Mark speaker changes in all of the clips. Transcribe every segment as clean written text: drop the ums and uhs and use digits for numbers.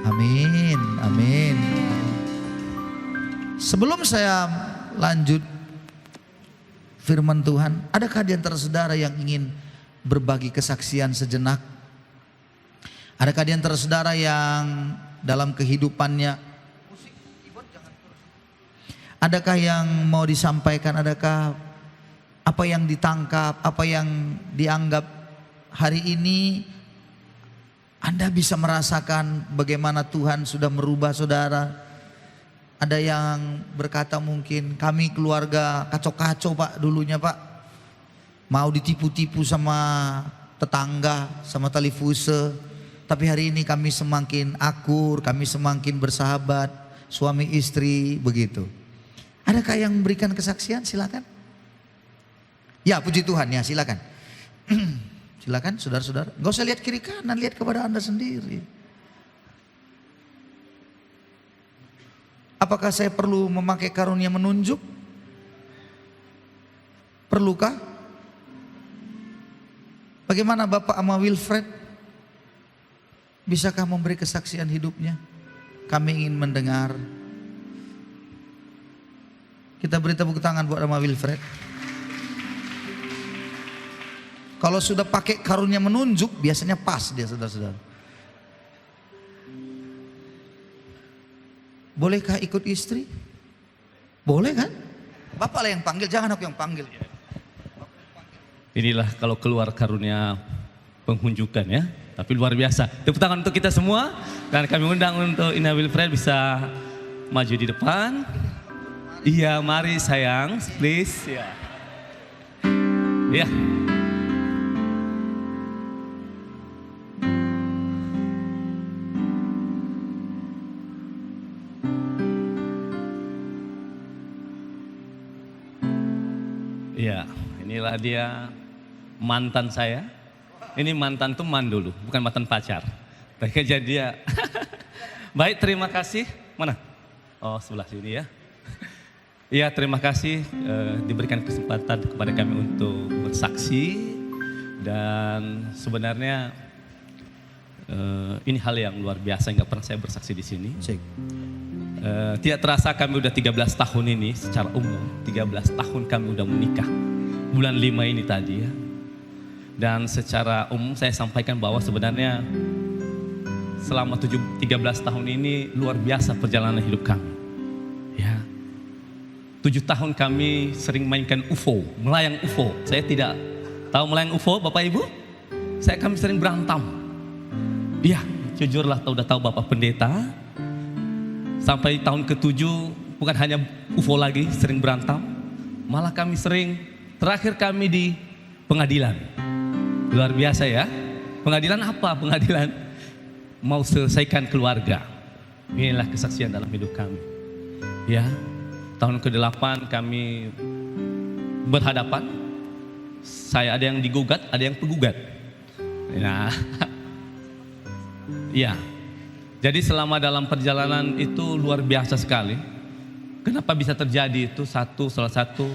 Speaker 1: Amin, amin. Sebelum saya lanjut firman Tuhan, adakah di antara saudara yang ingin berbagi kesaksian sejenak? Adakah di antara saudara yang dalam kehidupannya, adakah yang mau disampaikan, adakah apa yang ditangkap, apa yang dianggap hari ini Anda bisa merasakan bagaimana Tuhan sudah merubah saudara? Ada yang berkata mungkin kami keluarga kacau-kacau Pak dulunya Pak. Mau ditipu-tipu sama tetangga, sama tali fuse. Tapi hari ini kami semakin akur, kami semakin bersahabat, suami istri begitu. Adakah yang memberikan kesaksian? Silakan. Ya puji Tuhan ya silakan. Silakan saudara-saudara. Gak usah lihat kiri kanan, lihat kepada Anda sendiri. Apakah saya perlu memakai karunia menunjuk? Perlukah? Bagaimana Bapak sama Wilfred? Bisakah memberi kesaksian hidupnya? Kami ingin mendengar. Kita beri tepuk tangan buat sama Wilfred. Kalau sudah pakai karunia menunjuk, biasanya pas dia saudara-saudara. Bolehkah ikut istri? Boleh kan? Bapak lah yang panggil, jangan aku yang panggil.
Speaker 2: Inilah kalau keluar karunia penghunjukan ya. Tapi luar biasa. Tepuk tangan untuk kita semua. Dan kami undang untuk Ina Wilfred bisa maju di depan. Iya mari sayang, please. Ya. Ya. Ya, inilah dia mantan saya. Ini mantan teman dulu, bukan mantan pacar. Tapi kejadian. Baik, terima kasih. Mana? Oh, sebelah sini ya. Ya, terima kasih diberikan kesempatan kepada kami untuk bersaksi. Dan sebenarnya ini hal yang luar biasa, nggak pernah saya bersaksi di sini. Tidak terasa kami udah 13 tahun ini secara umum, 13 tahun kami udah menikah. Bulan 5 ini tadi ya. Dan secara umum saya sampaikan bahwa sebenarnya selama 13 tahun ini luar biasa perjalanan hidup kami. Ya. 7 tahun kami sering mainkan UFO, melayang UFO. Saya tidak tahu melayang UFO Bapak Ibu. Kami sering berantem. Iya, jujurlah udah tahu Bapak Pendeta. Sampai tahun ke-7 bukan hanya UFO lagi sering berantem, malah kami sering, terakhir kami di pengadilan. Luar biasa ya. Pengadilan apa? Pengadilan mau selesaikan keluarga. Inilah kesaksian dalam hidup kami. Ya, tahun ke-8 kami berhadapan. Saya ada yang digugat, ada yang penggugat. Nah, ya. Jadi selama dalam perjalanan itu luar biasa sekali. Kenapa bisa terjadi itu? Salah satu,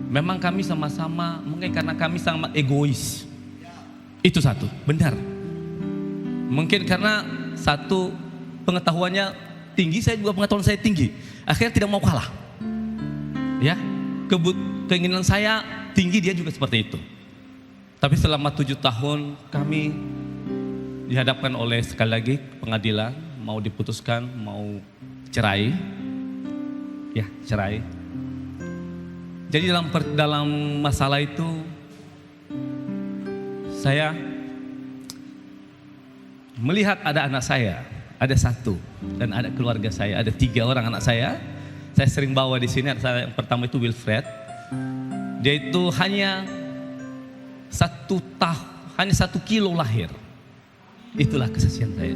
Speaker 2: memang kami sama-sama, mungkin karena kami sama egois. Itu satu, benar. Mungkin karena satu pengetahuannya tinggi, saya juga pengetahuan saya tinggi. Akhirnya tidak mau kalah. Ya, keinginan saya tinggi, dia juga seperti itu. Tapi selama 7 tahun kami dihadapkan oleh sekali lagi pengadilan, mau diputuskan, mau cerai. Ya, cerai. Jadi dalam masalah itu saya melihat ada anak saya, ada 1 dan ada keluarga saya, ada 3 orang anak saya. Saya sering bawa di sini. Yang pertama itu Wilfred. Dia itu hanya 1 kilo lahir. Itulah kesaksian saya.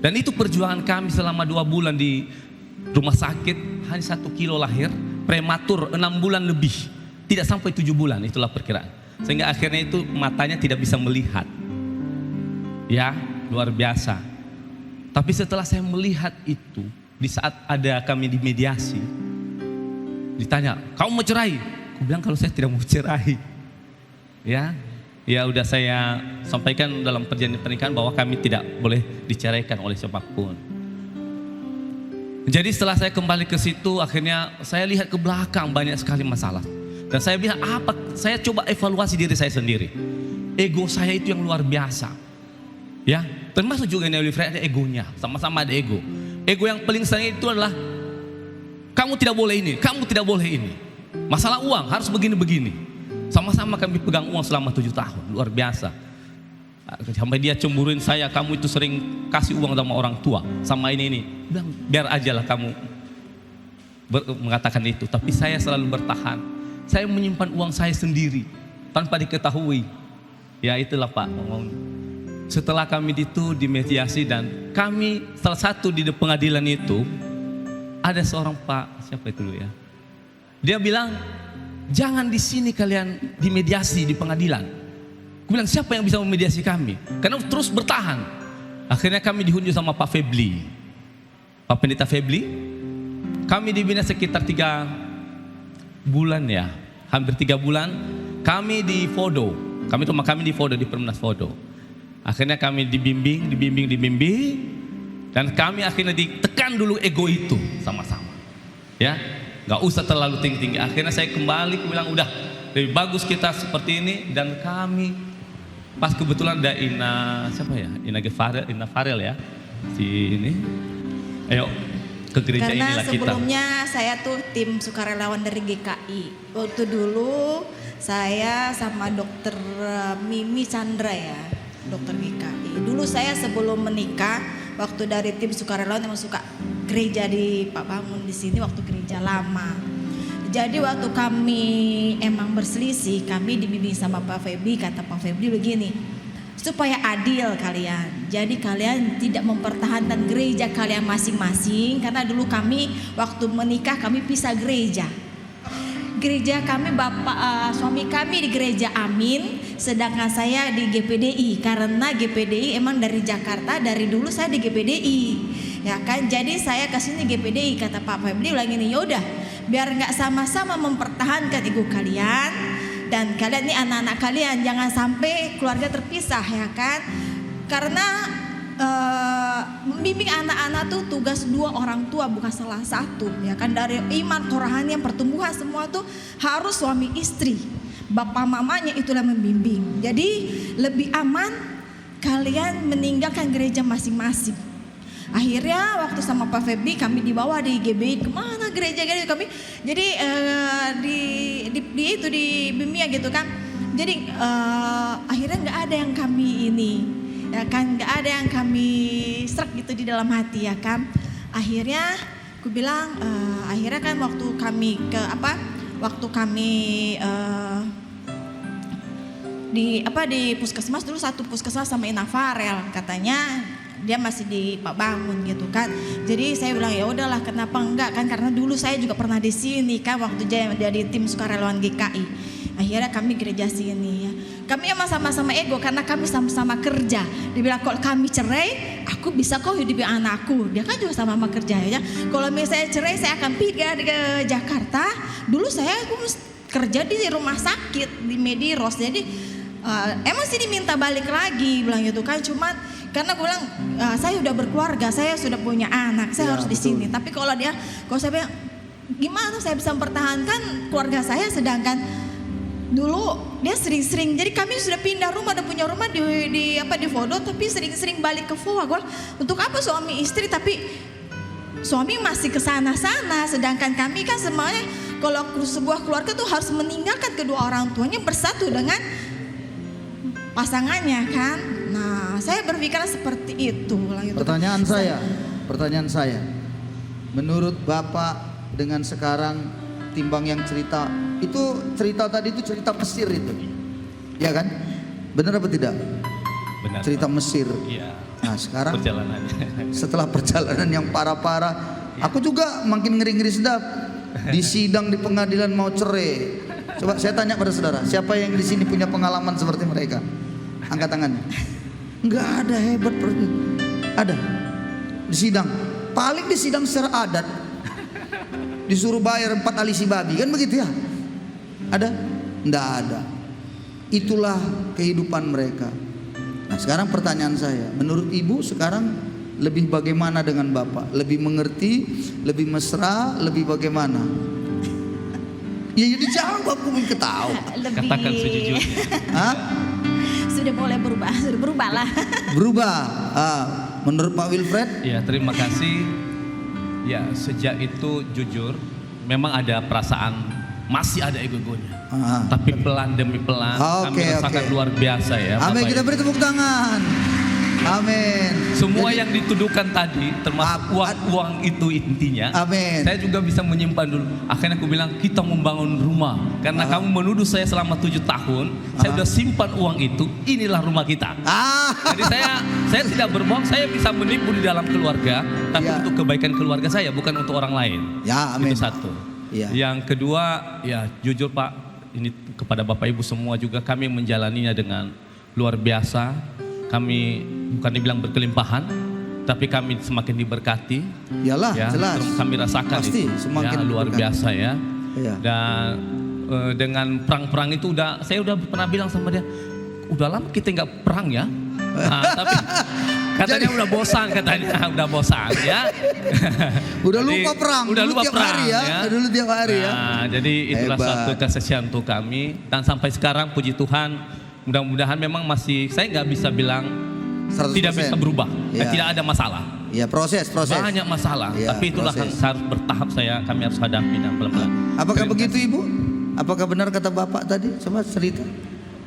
Speaker 2: Dan itu perjuangan kami selama 2 bulan di rumah sakit. Hanya 1 kilo lahir, prematur 6 bulan lebih. Tidak sampai 7 bulan, itulah perkiraan. Sehingga akhirnya itu matanya tidak bisa melihat. Ya, luar biasa. Tapi setelah saya melihat itu, di saat ada kami di mediasi, ditanya, kamu mau cerai? Aku bilang kalau saya tidak mau cerai. Ya, Ya udah saya sampaikan dalam perjanjian pernikahan bahwa kami tidak boleh diceraikan oleh siapapun. Jadi setelah saya kembali ke situ, akhirnya saya lihat ke belakang banyak sekali masalah. Dan saya bilang saya coba evaluasi diri saya sendiri. Ego saya itu yang luar biasa. Ya, termasuk juga Neil Wilfred ada egonya, sama-sama ada ego. Ego yang paling sering itu adalah kamu tidak boleh ini, kamu tidak boleh ini. Masalah uang harus begini-begini. Sama-sama kami pegang uang selama 7 tahun, luar biasa. Sampai dia cemburuin saya, kamu itu sering kasih uang sama orang tua, sama ini. Bilang, biar aja lah kamu mengatakan itu. Tapi saya selalu bertahan. Saya menyimpan uang saya sendiri tanpa diketahui. Ya itulah Pak. Setelah kami itu dimediasi dan kami salah satu di pengadilan itu ada seorang Pak, siapa itu dulu ya? Dia bilang, jangan di sini kalian dimediasi di pengadilan. Aku bilang, siapa yang bisa memediasi kami? Karena terus bertahan. Akhirnya kami dihunjuk sama Pak Febli, Pak Pendeta Febli. Kami dibina sekitar 3 bulan ya, hampir 3 bulan. Kami di Fodo, kami di Fodo, di Perumnas Fodo. Akhirnya kami dibimbing, dan kami akhirnya ditekan dulu ego itu sama-sama. Ya, nggak usah terlalu tinggi. Akhirnya saya kembali, bilang udah lebih bagus kita seperti ini. Dan kami pas kebetulan ada Ina Farel ya, si ini, ayo ke gereja
Speaker 3: karena
Speaker 2: inilah kita.
Speaker 3: Sebelumnya saya tuh tim sukarelawan dari GKI. Waktu dulu saya sama dokter Mimi Chandra ya, dokter GKI. Dulu saya sebelum menikah, waktu dari tim sukarelawan yang suka gereja di Pak Bangun di sini waktu gereja lama. Jadi waktu kami emang berselisih, kami dibimbing sama Pak Febri. Kata Pak Febri begini, supaya adil kalian, jadi kalian tidak mempertahankan gereja kalian masing-masing. Karena dulu kami waktu menikah kami pisah gereja. Gereja kami suami kami di gereja Amin, sedangkan saya di GPDI. Karena GPDI emang dari Jakarta, dari dulu saya di GPDI, ya kan. Jadi saya kesini GPDI. Kata Pak Febri bilang gini, yaudah biar nggak sama-sama mempertahankan ego kalian, dan kalian nih anak-anak kalian jangan sampai keluarga terpisah, ya kan. Karena membimbing anak-anak tuh tugas 2 orang tua, bukan salah satu, ya kan. Dari iman, kerohanian, pertumbuhan semua tuh harus suami istri, bapak mamanya itulah membimbing. Jadi lebih aman kalian meninggalkan gereja masing-masing. Akhirnya waktu sama Pak Febri kami dibawa di GBI, kemana gereja-gereja kami. Jadi di Bimia gitu kan. Jadi akhirnya nggak ada yang kami ini, ya kan, nggak ada yang kami serak gitu di dalam hati, ya kan. Akhirnya aku bilang, akhirnya kan waktu kami di puskesmas dulu, satu puskesmas sama Ina Farel, katanya dia masih di Pak Bangun gitu kan. Jadi saya bilang ya udahlah, kenapa enggak kan, karena dulu saya juga pernah di sini kan waktu jadi tim sukarelawan GKI. Akhirnya kami gereja sini ya. Kami emang sama-sama ego karena kami sama-sama kerja. Dibilang kalau kami cerai, aku bisa kok hidupi anakku. Dia kan juga sama-sama kerja ya. Kalau misalnya cerai, saya akan pindah ke Jakarta. Dulu saya kerja di rumah sakit di Mediros. Jadi emang sih diminta balik lagi, bilang gitu kan. Cuman karena gue bilang saya udah berkeluarga, saya sudah punya anak, saya harus di sini. Tapi kalau saya bilang gimana saya bisa mempertahankan keluarga saya, sedangkan dulu dia sering-sering, jadi kami sudah pindah rumah, udah punya rumah di Fodo, tapi sering-sering balik ke Foa. Gue untuk apa suami istri, tapi suami masih ke sana-sana, sedangkan kami kan semuanya kalau sebuah keluarga tuh harus meninggalkan kedua orang tuanya bersatu dengan pasangannya kan. Nah, saya berpikir seperti itu.
Speaker 1: Pertanyaan saya, menurut Bapak dengan sekarang timbang yang cerita tadi itu cerita Mesir itu, ya kan? Benar apa tidak?
Speaker 2: Benar.
Speaker 1: Cerita Mesir.
Speaker 2: Iya.
Speaker 1: Nah sekarang
Speaker 2: Perjalanannya.
Speaker 1: setelah perjalanan yang parah-parah, aku juga makin ngeri-ngeri sedap. Di sidang di pengadilan mau cerai. Coba saya tanya pada saudara, siapa yang di sini punya pengalaman seperti mereka? Angkat tangannya. Enggak ada, hebat. Ada di sidang, paling di sidang secara adat disuruh bayar 4 alisi babi, kan begitu ya? Ada? Enggak ada. Itulah kehidupan mereka. Nah sekarang pertanyaan saya, menurut ibu sekarang lebih bagaimana dengan bapak? Lebih mengerti, lebih mesra, lebih bagaimana? Ya dijawab, aku mau ketawa.
Speaker 2: Katakan sejujurnya.
Speaker 1: Hah?
Speaker 3: Sudah mulai berubah lah.
Speaker 1: Berubah. Menurut Pak Wilfred?
Speaker 2: Ya, terima kasih. Ya, sejak itu jujur memang ada perasaan, masih ada ego-egonya. Tapi pelan demi pelan kami rasakan luar biasa ya.
Speaker 1: Amin, kita beri tepuk tangan. Amin.
Speaker 2: Semua yang dituduhkan tadi, termasuk uang itu intinya.
Speaker 1: Amin.
Speaker 2: Saya juga bisa menyimpan dulu. Akhirnya aku bilang kita membangun rumah. Karena kamu menuduh saya selama 7 tahun, saya sudah simpan uang itu. Inilah rumah kita. Jadi saya tidak berbohong. Saya bisa menipu di dalam keluarga, tapi untuk kebaikan keluarga saya, bukan untuk orang lain.
Speaker 1: Ya, amin.
Speaker 2: Itu satu.
Speaker 1: Ya.
Speaker 2: Yang kedua, ya jujur Pak, ini kepada Bapak Ibu semua juga kami menjalaninya dengan luar biasa. Kami bukan dibilang berkelimpahan, tapi kami semakin diberkati.
Speaker 1: Iyalah,
Speaker 2: ya,
Speaker 1: jelas.
Speaker 2: Kami rasakan
Speaker 1: pasti
Speaker 2: itu,
Speaker 1: semakin
Speaker 2: ya, luar biasa ya.
Speaker 1: Iya.
Speaker 2: Dan dengan perang-perang itu saya udah pernah bilang sama dia, udah lama kita nggak perang ya. Nah, tapi katanya udah bosan udah bosan ya.
Speaker 1: Udah lupa perang.
Speaker 2: Udah lupa
Speaker 1: tiap
Speaker 2: perang
Speaker 1: hari ya. Dulu tiap hari ya.
Speaker 2: Jadi itulah
Speaker 1: Hebat.
Speaker 2: satu kesesian untuk kami, dan sampai sekarang puji Tuhan, mudah-mudahan memang masih, saya nggak bisa bilang
Speaker 1: 100%.
Speaker 2: tidak bisa berubah,
Speaker 1: Ya.
Speaker 2: tidak ada masalah.
Speaker 1: Ya proses.
Speaker 2: Banyak masalah,
Speaker 1: Ya,
Speaker 2: tapi itulah
Speaker 1: proses.
Speaker 2: yang harus bertahap kami harus hadapi dan pelan-pelan.
Speaker 1: Apakah begitu Ibu? Apakah benar kata Bapak tadi? Coba cerita.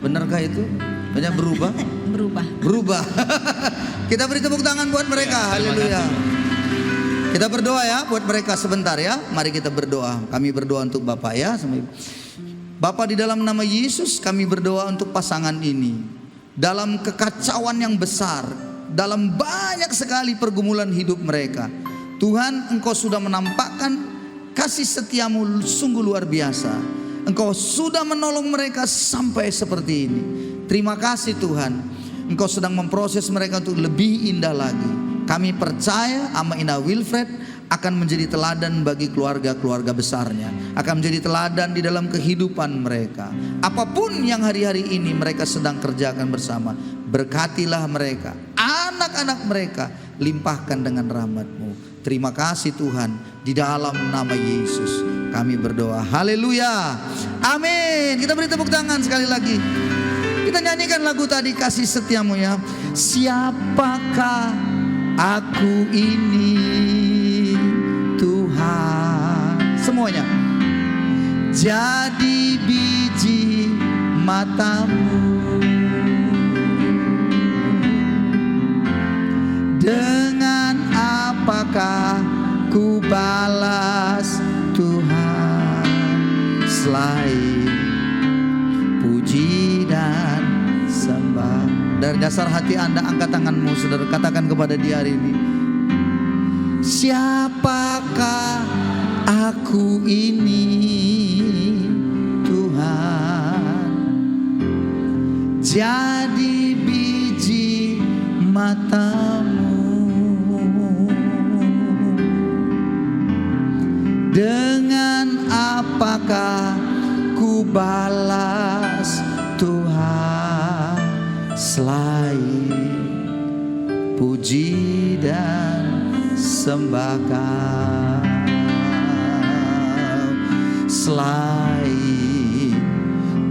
Speaker 1: Benarkah itu? Banyak berubah? Berubah. Kita beri tepuk tangan buat mereka.
Speaker 2: Ya, terima
Speaker 1: Haleluya.
Speaker 2: kasih.
Speaker 1: Kita berdoa ya buat mereka sebentar ya. Mari kita berdoa. Kami berdoa untuk Bapak ya. Bapak, di dalam nama Yesus kami berdoa untuk pasangan ini. Dalam kekacauan yang besar, dalam banyak sekali pergumulan hidup mereka, Tuhan, Engkau sudah menampakkan kasih setiamu sungguh luar biasa. Engkau sudah menolong mereka sampai seperti ini. Terima kasih Tuhan. Engkau sedang memproses mereka untuk lebih indah lagi. Kami percaya Amaina Wilfred akan menjadi teladan bagi keluarga-keluarga besarnya, akan menjadi teladan di dalam kehidupan mereka. Apapun yang hari-hari ini mereka sedang kerjakan bersama, berkatilah mereka, anak-anak mereka, limpahkan dengan rahmat-Mu. Terima kasih Tuhan, di dalam nama Yesus kami berdoa. Haleluya, amin. Kita beri tepuk tangan sekali lagi. Kita nyanyikan lagu tadi, kasih setiamu ya. Siapakah aku ini Tuhan, semuanya. Jadi biji matamu, dengan apakah ku balas Tuhan selain puji dan sembah. Dari dasar hati Anda angkat tanganmu saudara, katakan kepada dia hari ini, siapakah aku ini Tuhan, jadi biji matamu, dengan apakah ku balas Tuhan selain puji dan sembah Kau, selain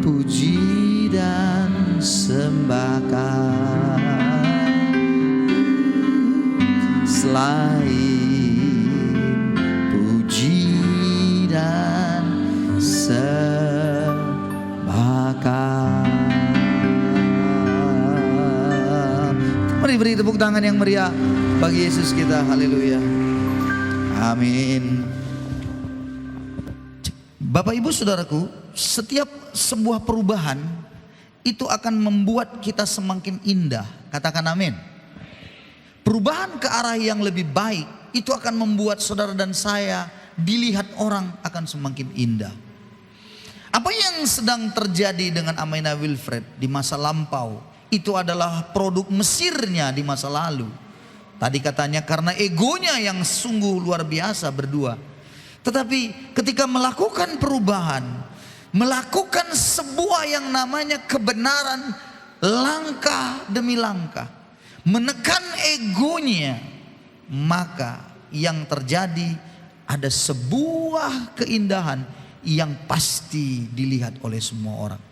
Speaker 1: puji dan sembah Kau, selain puji dan sembah Kau. Mari beri tepuk tangan yang meriah bagi Yesus kita. Haleluya. Amin. Bapak Ibu Saudaraku, setiap sebuah perubahan itu akan membuat kita semakin indah. Katakan amin. Perubahan ke arah yang lebih baik itu akan membuat saudara dan saya dilihat orang akan semakin indah. Apa yang sedang terjadi dengan Amaina Wilfred di masa lampau itu adalah produk Mesirnya di masa lalu. Tadi katanya karena egonya yang sungguh luar biasa berdua. Tetapi ketika melakukan perubahan, melakukan sebuah yang namanya kebenaran langkah demi langkah, menekan egonya, maka yang terjadi ada sebuah keindahan yang pasti dilihat oleh semua orang.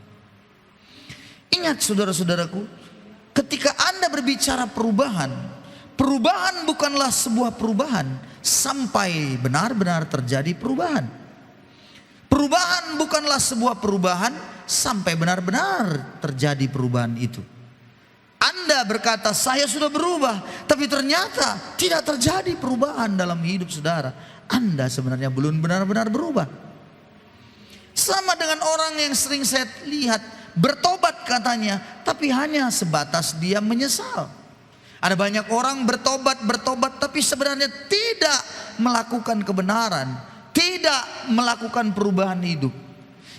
Speaker 1: Ingat saudara-saudaraku, ketika Anda berbicara perubahan, perubahan bukanlah sebuah perubahan sampai benar-benar terjadi perubahan. Perubahan bukanlah sebuah perubahan sampai benar-benar terjadi perubahan itu. Anda berkata saya sudah berubah, tapi ternyata tidak terjadi perubahan dalam hidup saudara. Anda sebenarnya belum benar-benar berubah. Sama dengan orang yang sering saya lihat bertobat katanya, tapi hanya sebatas dia menyesal. Ada banyak orang bertobat tapi sebenarnya tidak melakukan kebenaran, tidak melakukan perubahan hidup.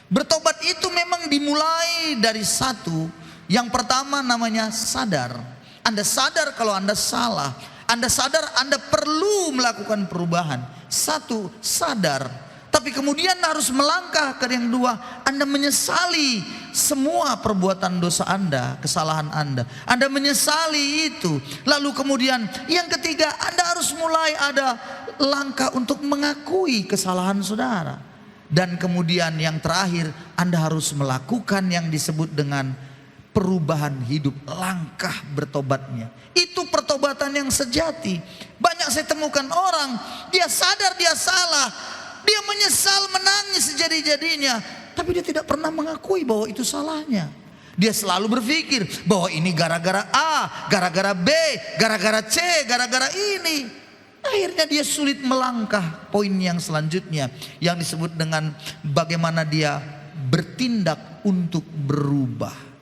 Speaker 1: Bertobat itu memang dimulai dari satu. Yang pertama namanya sadar. Anda sadar kalau Anda salah. Anda sadar Anda perlu melakukan perubahan. Satu, sadar. Tapi kemudian harus melangkah ke yang dua. Anda menyesali semua perbuatan dosa Anda, kesalahan Anda. Anda menyesali itu. Lalu kemudian yang ketiga, Anda harus mulai ada langkah untuk mengakui kesalahan saudara. Dan kemudian yang terakhir, Anda harus melakukan yang disebut dengan perubahan hidup, langkah bertobatnya. Itu pertobatan yang sejati. Banyak saya temukan orang, dia sadar dia salah, dia menyesal, menangis sejadi-jadinya, tapi dia tidak pernah mengakui bahwa itu salahnya. Dia selalu berpikir bahwa ini gara-gara A, gara-gara B, gara-gara C, gara-gara ini. Akhirnya dia sulit melangkah poin yang selanjutnya, yang disebut dengan bagaimana dia bertindak untuk berubah.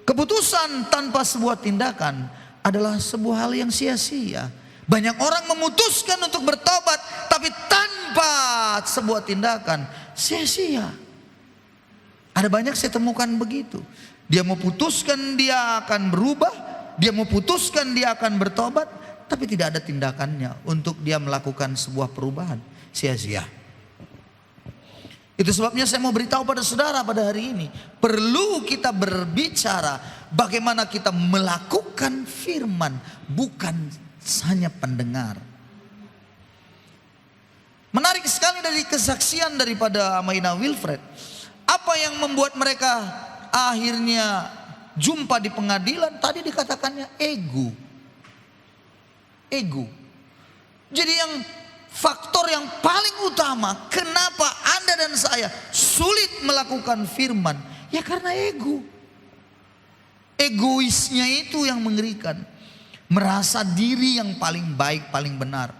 Speaker 1: Keputusan tanpa sebuah tindakan adalah sebuah hal yang sia-sia. Banyak orang memutuskan untuk bertobat, tapi tanpa sebuah tindakan, sia-sia. Ada banyak saya temukan begitu. Dia mau putuskan dia akan berubah, dia mau putuskan dia akan bertobat, tapi tidak ada tindakannya untuk dia melakukan sebuah perubahan. Sia-sia. Itu sebabnya saya mau beritahu pada saudara pada hari ini, perlu kita berbicara bagaimana kita melakukan firman, bukan hanya pendengar. Menarik sekali dari kesaksian daripada Amaina Wilfred. Apa yang membuat mereka akhirnya jumpa di pengadilan? Tadi dikatakannya ego. Ego. Jadi yang faktor yang paling utama kenapa Anda dan saya sulit melakukan firman, ya karena ego. Egoisnya itu yang mengerikan. Merasa diri yang paling baik, paling benar.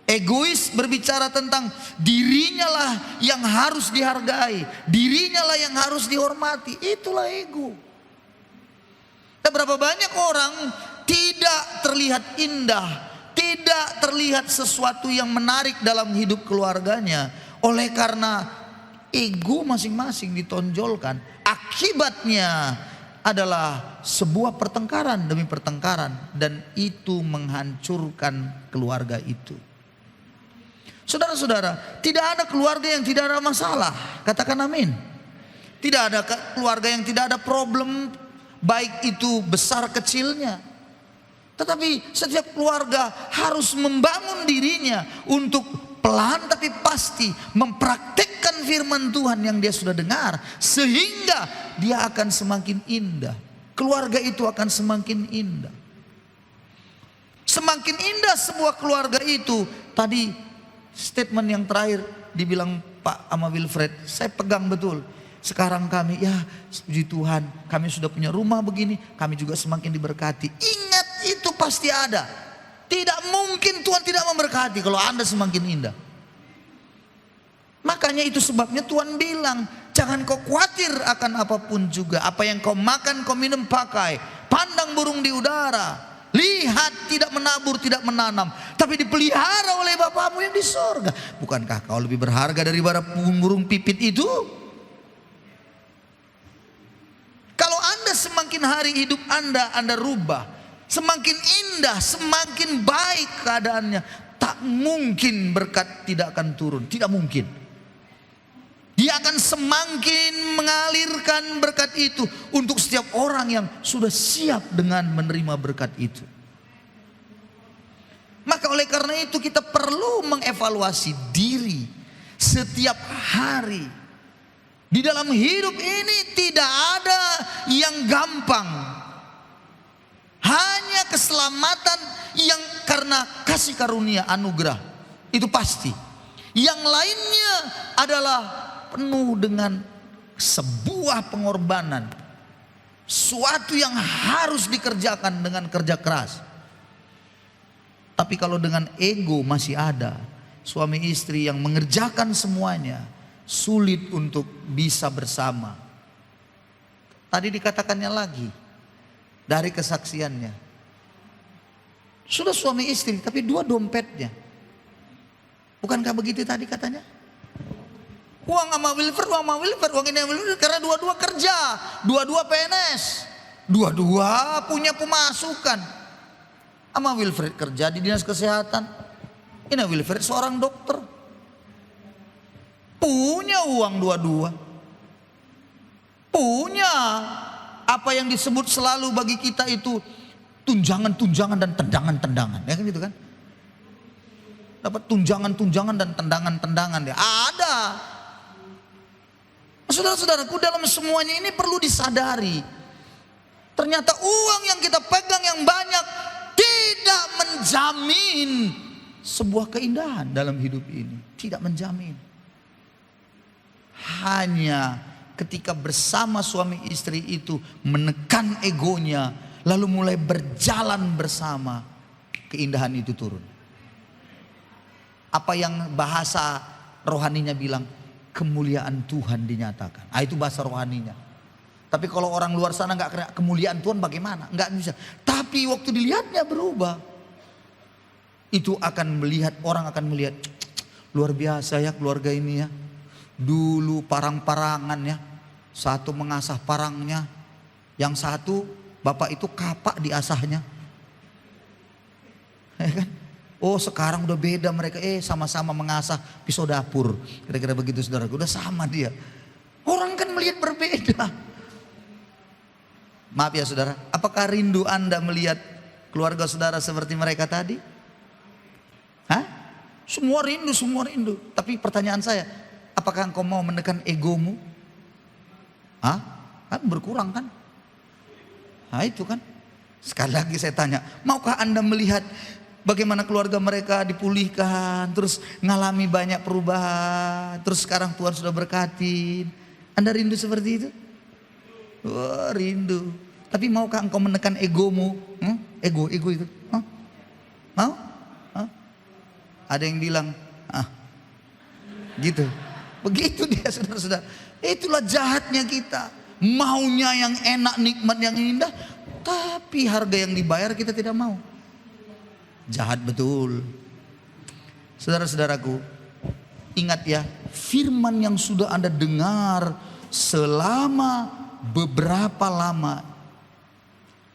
Speaker 1: Egois berbicara tentang dirinya lah yang harus dihargai, dirinya lah yang harus dihormati. Itulah ego. Dan berapa banyak orang tidak terlihat indah, tidak terlihat sesuatu yang menarik dalam hidup keluarganya, oleh karena ego masing-masing ditonjolkan. Akibatnya adalah sebuah pertengkaran demi pertengkaran, dan itu menghancurkan keluarga itu. Saudara-saudara, tidak ada keluarga yang tidak ada masalah. Katakan amin. Tidak ada keluarga yang tidak ada problem, baik itu besar kecilnya. Tetapi setiap keluarga harus membangun dirinya untuk pelan tapi pasti mempraktikkan firman Tuhan yang dia sudah dengar, sehingga dia akan semakin indah. Keluarga itu akan semakin indah. Semakin indah sebuah keluarga itu. Tadi statement yang terakhir dibilang Pak Ama Wilfred, saya pegang betul. Sekarang kami, ya puji Tuhan, kami sudah punya rumah begini, kami juga semakin diberkati. Ingat, itu pasti ada. Tidak mungkin Tuhan tidak memberkati kalau Anda semakin indah. Makanya itu sebabnya Tuhan bilang, jangan kau khawatir akan apapun juga. Apa yang kau makan, kau minum, pakai. Pandang burung di udara. Lihat, tidak menabur, tidak menanam, tapi dipelihara oleh Bapamu yang di sorga. Bukankah kau lebih berharga daripada burung pipit itu? Kalau Anda semakin hari hidup Anda rubah, semakin indah, semakin baik keadaannya, tak mungkin berkat tidak akan turun. Tidak mungkin. Dia akan semakin mengalirkan berkat itu untuk setiap orang yang sudah siap dengan menerima berkat itu. Maka oleh karena itu kita perlu mengevaluasi diri setiap hari. Di dalam hidup ini tidak ada yang gampang. Hanya keselamatan yang karena kasih karunia anugerah, itu pasti. Yang lainnya adalah penuh dengan sebuah pengorbanan. Suatu yang harus dikerjakan dengan kerja keras. Tapi kalau dengan ego masih ada, suami istri yang mengerjakan semuanya, sulit untuk bisa bersama. Tadi dikatakannya lagi dari kesaksiannya, sudah suami istri tapi dua dompetnya. Bukankah begitu tadi katanya? Uang sama Wilfred, uang ini sama Wilfred, karena dua-dua kerja, dua-dua PNS, dua-dua punya pemasukan. Sama Wilfred kerja di dinas kesehatan, ini Wilfred seorang dokter, punya uang dua-dua, punya apa yang disebut selalu bagi kita itu tunjangan-tunjangan dan tendangan-tendangan, ya kan gitu kan? Dapat tunjangan-tunjangan dan tendangan-tendangan dia ada. Saudara-saudaraku, dalam semuanya ini perlu disadari, ternyata uang yang kita pegang yang banyak tidak menjamin sebuah keindahan dalam hidup ini, tidak menjamin. Hanya ketika bersama suami istri itu menekan egonya, lalu mulai berjalan bersama, keindahan itu turun. Apa yang bahasa rohaninya bilang, kemuliaan Tuhan dinyatakan. Itu bahasa rohaninya. Tapi kalau orang luar sana nggak kena kemuliaan Tuhan bagaimana? Nggak bisa. Tapi waktu dilihatnya berubah, itu akan melihat, orang akan melihat, luar biasa ya keluarga ini ya. Dulu parang-parangan ya, satu mengasah parangnya, yang satu bapak itu kapak diasahnya, ya kan? Oh sekarang udah beda mereka, sama-sama mengasah pisau dapur, kira-kira begitu saudara, udah sama dia. Orang kan melihat berbeda. Maaf ya saudara, apakah rindu Anda melihat keluarga saudara seperti mereka tadi? Hah? Semua rindu. Tapi pertanyaan saya, apakah engkau mau menekan egomu? Hah? Kan berkurang kan? Nah itu kan. Sekali lagi saya tanya, maukah Anda melihat bagaimana keluarga mereka dipulihkan, terus ngalami banyak perubahan, terus sekarang Tuhan sudah berkatin. Anda rindu seperti itu? Wah, rindu. Tapi maukah engkau menekan egomu? Ego itu. Mau? Ada yang bilang, gitu. Begitu dia saudara-saudara. Itulah jahatnya kita. Maunya yang enak, nikmat yang indah, tapi harga yang dibayar kita tidak mau. Jahat betul. Saudara-saudaraku, ingat ya, firman yang sudah Anda dengar selama beberapa lama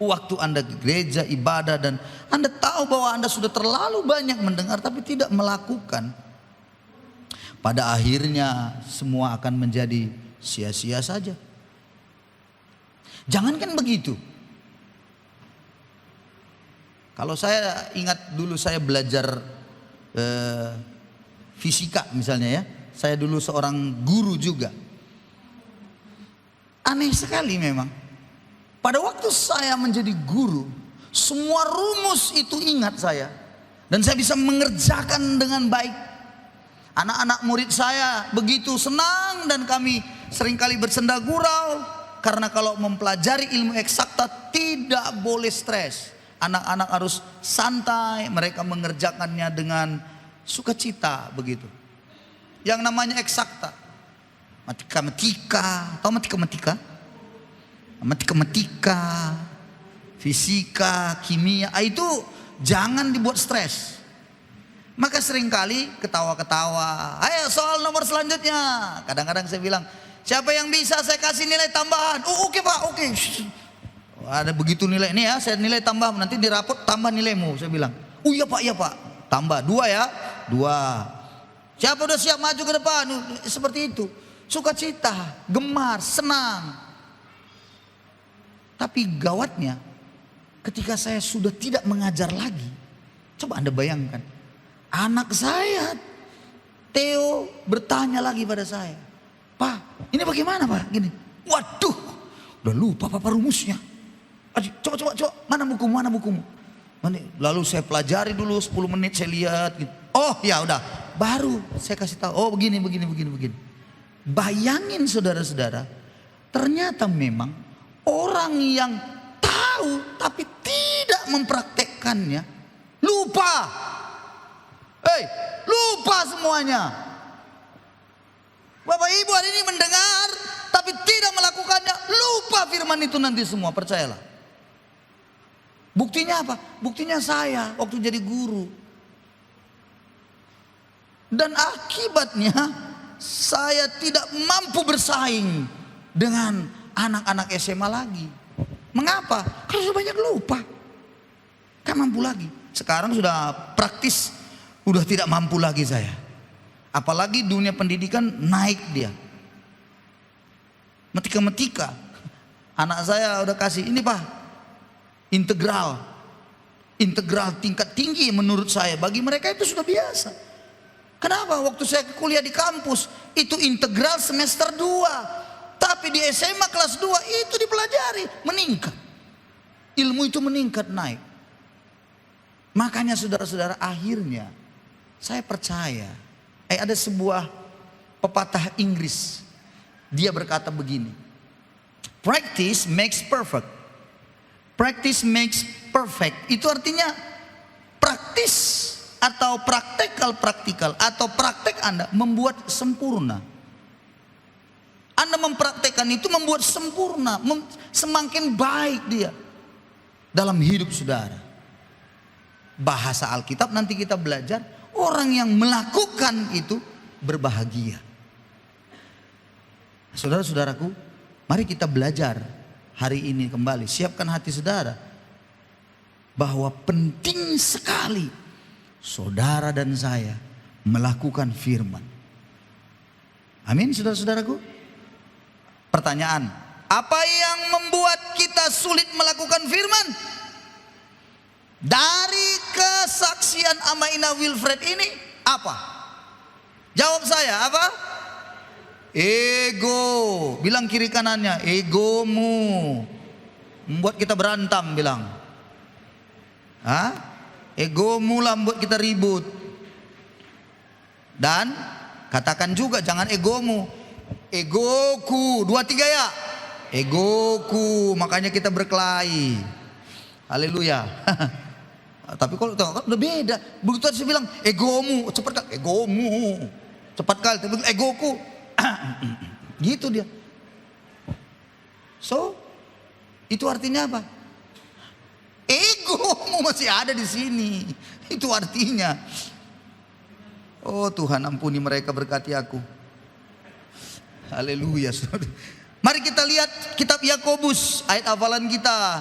Speaker 1: waktu Anda ke gereja ibadah, dan Anda tahu bahwa Anda sudah terlalu banyak mendengar tapi tidak melakukan, pada akhirnya semua akan menjadi sia-sia saja. Jangankan begitu, kalau saya ingat dulu saya belajar fisika misalnya ya, saya dulu seorang guru juga. Aneh sekali memang, pada waktu saya menjadi guru, semua rumus itu ingat saya, dan saya bisa mengerjakan dengan baik. Anak-anak murid saya begitu senang, dan kami seringkali bersenda gurau, karena kalau mempelajari ilmu eksakta tidak boleh stres. Anak-anak harus santai, mereka mengerjakannya dengan sukacita begitu. Yang namanya eksakta, matematika, tahu matematika? Matematika, fisika, kimia, itu jangan dibuat stres. Maka seringkali ketawa-ketawa, ayo soal nomor selanjutnya. Kadang-kadang saya bilang, siapa yang bisa saya kasih nilai tambahan? Oke Pak, oke. Ada begitu nilai ini ya, saya nilai tambah, nanti di rapot tambah nilaimu. Saya bilang, oh iya Pak, tambah 2 ya, 2. Siapa udah siap maju ke depan? Seperti itu. sukacita, gemar, senang. Tapi gawatnya ketika saya sudah tidak mengajar lagi. Coba Anda bayangkan, anak saya Theo bertanya lagi pada saya, "Pak, ini bagaimana Pak?" Gini, waduh, udah lupa Papa rumusnya. Coba, mana bukumu? Lalu saya pelajari dulu 10 menit, saya lihat. Gitu. Oh ya udah, baru saya kasih tahu. Oh begini. Bayangin saudara-saudara, ternyata memang orang yang tahu tapi tidak mempraktekkannya lupa. Lupa semuanya. Bapak Ibu hari ini mendengar tapi tidak melakukannya, lupa firman itu nanti semua, percayalah. Buktinya apa? Buktinya saya waktu jadi guru. Dan akibatnya saya tidak mampu bersaing dengan anak-anak SMA lagi. Mengapa? Karena sudah banyak lupa. Kan mampu lagi. Sekarang sudah praktis, udah tidak mampu lagi saya. Apalagi dunia pendidikan naik dia. Metika anak saya udah kasih ini Pak, integral tingkat tinggi menurut saya. Bagi mereka itu sudah biasa. Kenapa? Waktu saya kuliah di kampus itu integral semester 2, tapi di SMA kelas 2 itu dipelajari, meningkat. Ilmu itu meningkat, naik. Makanya saudara-saudara, akhirnya saya percaya ada sebuah pepatah Inggris. Dia berkata begini, practice makes perfect. Practice makes perfect. Itu artinya praktis atau praktikal atau praktek Anda membuat sempurna. Anda mempraktekkan itu membuat sempurna, semakin baik dia dalam hidup saudara. Bahasa Alkitab nanti kita belajar, orang yang melakukan itu berbahagia. Saudara-saudaraku, mari kita belajar hari ini kembali. Siapkan hati saudara bahwa penting sekali saudara dan saya melakukan firman. Amin, saudara-saudaraku. Pertanyaan, apa yang membuat kita sulit melakukan firman? Dari kesaksian Amaina Wilfred ini apa? Jawab saya, apa? Ego. Bilang kiri kanannya, egomu membuat kita berantem, bilang. Egomu lah membuat kita ribut. Dan katakan juga jangan egomu, egoku. 2, 3 ya. Egoku, makanya kita berkelahi. Haleluya. Tapi kalau kan udah beda. Begitu saya bilang egomu, cepat kali, egomu, cepat kali. Tapi egoku, gitu dia. So, itu artinya apa? Egomu masih ada di sini. Itu artinya. Oh Tuhan, ampuni mereka, berkati aku. Haleluya. Mari kita lihat kitab Yakobus, ayat hafalan kita,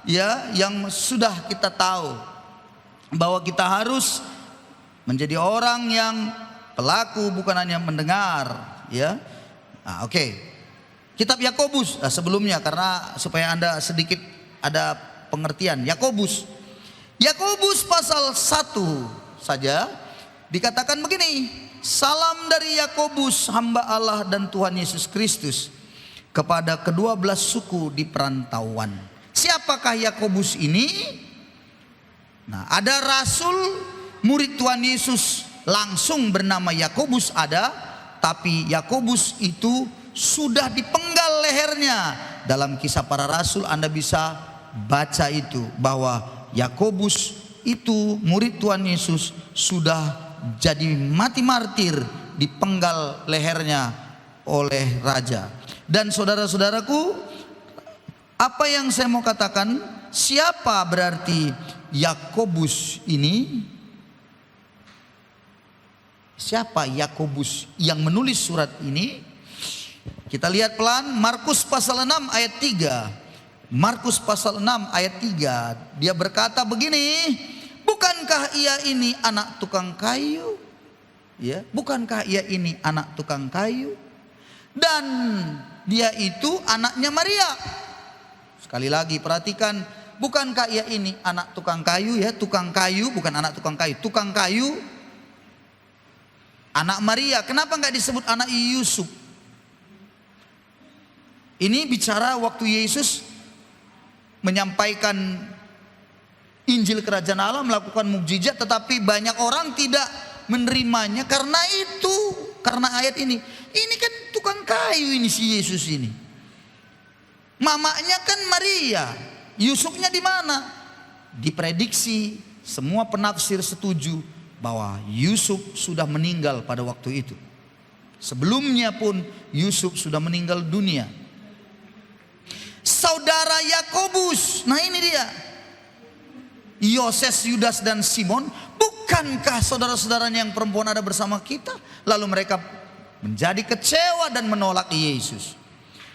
Speaker 1: ya, yang sudah kita tahu bahwa kita harus menjadi orang yang pelaku, bukan hanya mendengar, ya. Oke. Kitab Yakobus, sebelumnya karena supaya Anda sedikit ada pengertian. Yakobus pasal 1 saja dikatakan begini, salam dari Yakobus, hamba Allah dan Tuhan Yesus Kristus, kepada ke-12 suku di perantauan. Siapakah Yakobus ini? Nah, ada rasul murid Tuhan Yesus langsung bernama Yakobus ada, tapi Yakobus itu sudah dipenggal lehernya. Dalam Kisah Para Rasul Anda bisa baca itu, bahwa Yakobus itu murid Tuhan Yesus sudah jadi mati martir, dipenggal lehernya oleh raja. Dan saudara-saudaraku, apa yang saya mau katakan, siapa berarti Yakobus ini? Siapa Yakobus yang menulis surat ini? Kita lihat pelan, Markus pasal 6 ayat 3. Markus pasal 6 ayat 3. Dia berkata begini, bukankah ia ini anak tukang kayu? Ya, bukankah ia ini anak tukang kayu? Dan dia itu anaknya Maria. Sekali lagi perhatikan, bukankah ia ini anak tukang kayu ya? Tukang kayu, bukan anak tukang kayu. Tukang kayu, anak Maria. Kenapa nggak disebut anak Yusuf? Ini bicara waktu Yesus menyampaikan Injil Kerajaan Allah, melakukan mukjizat, tetapi banyak orang tidak menerimanya karena itu, karena ayat ini. Ini kan tukang kayu ini si Yesus ini. Mamanya kan Maria, Yusufnya di mana? Diprediksi semua penafsir setuju bahwa Yusuf sudah meninggal pada waktu itu. Sebelumnya pun Yusuf sudah meninggal dunia. Saudara Yakobus, nah ini dia. Yoses, Yudas dan Simon, bukankah saudara-saudaranya yang perempuan ada bersama kita? Lalu mereka menjadi kecewa dan menolak Yesus.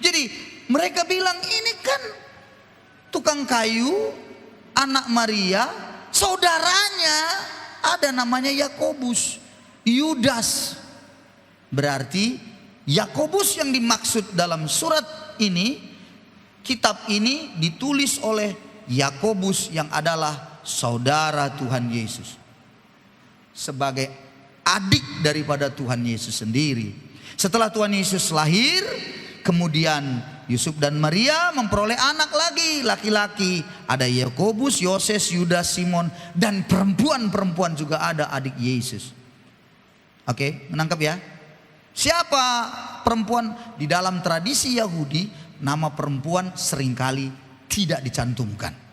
Speaker 1: Jadi mereka bilang, ini kan tukang kayu, anak Maria, saudaranya ada namanya Yakobus, Yudas. Berarti Yakobus yang dimaksud dalam surat ini, kitab ini ditulis oleh Yakobus yang adalah saudara Tuhan Yesus, sebagai adik daripada Tuhan Yesus sendiri. Setelah Tuhan Yesus lahir, kemudian Yusuf dan Maria memperoleh anak lagi, laki-laki. Ada Yakobus, Yoses, Yudas, Simon, dan perempuan-perempuan juga ada adik Yesus. Oke, menangkap ya? Siapa perempuan? Di dalam tradisi Yahudi, nama perempuan seringkali tidak dicantumkan.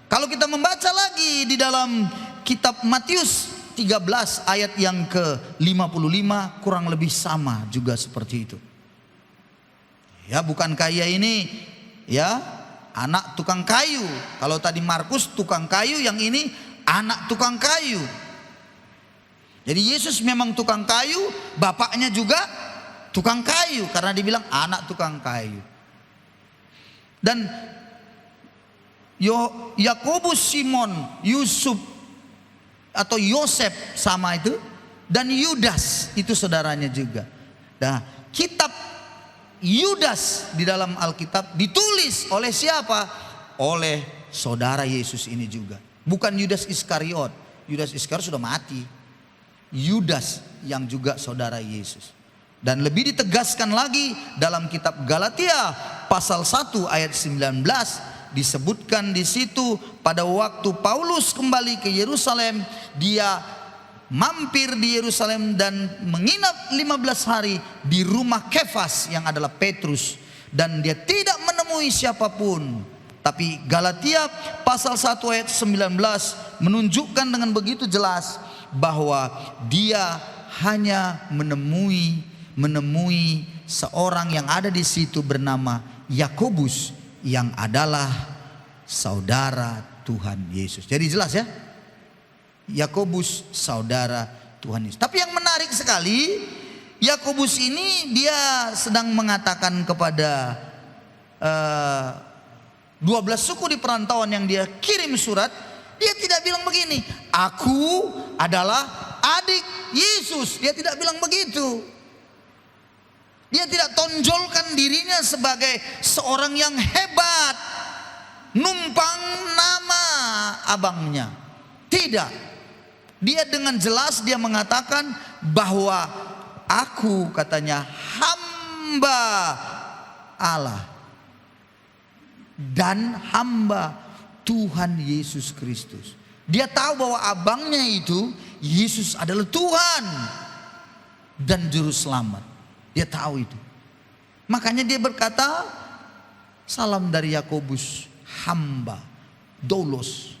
Speaker 1: Kalau kita membaca lagi di dalam kitab Matius 13 ayat yang ke-55, kurang lebih sama juga seperti itu. Ya, bukankah ia ini ya anak tukang kayu? Kalau tadi Markus tukang kayu, yang ini anak tukang kayu. Jadi Yesus memang tukang kayu, bapaknya juga tukang kayu karena dibilang anak tukang kayu. Dan Yakobus, Simon, Yusuf atau Yosef sama itu, dan Yudas itu saudaranya juga. Nah, kitab Yudas di dalam Alkitab ditulis oleh siapa? Oleh saudara Yesus ini juga. Bukan Yudas Iskariot. Yudas Iskariot sudah mati. Yudas yang juga saudara Yesus. Dan lebih ditegaskan lagi dalam kitab Galatia pasal 1 ayat 19, disebutkan di situ pada waktu Paulus kembali ke Yerusalem, dia mampir di Yerusalem dan menginap 15 hari di rumah Kefas yang adalah Petrus, dan dia tidak menemui siapapun. Tapi Galatia pasal 1 ayat 19 menunjukkan dengan begitu jelas bahwa dia hanya menemui seorang yang ada di situ bernama Yakobus, yang adalah saudara Tuhan Yesus. Jadi jelas ya, Yakobus saudara Tuhan Yesus. Tapi yang menarik sekali, Yakobus ini dia sedang mengatakan kepada 12 suku di perantauan yang dia kirim surat. Dia tidak bilang begini, aku adalah adik Yesus. Dia tidak bilang begitu. Dia tidak tonjolkan dirinya sebagai seorang yang hebat, numpang nama abangnya. Tidak. Dia dengan jelas dia mengatakan bahwa aku, katanya, hamba Allah dan hamba Tuhan Yesus Kristus. Dia tahu bahwa abangnya itu Yesus adalah Tuhan dan juru selamat. Dia tahu itu. Makanya dia berkata, salam dari Yakobus, hamba, doulos,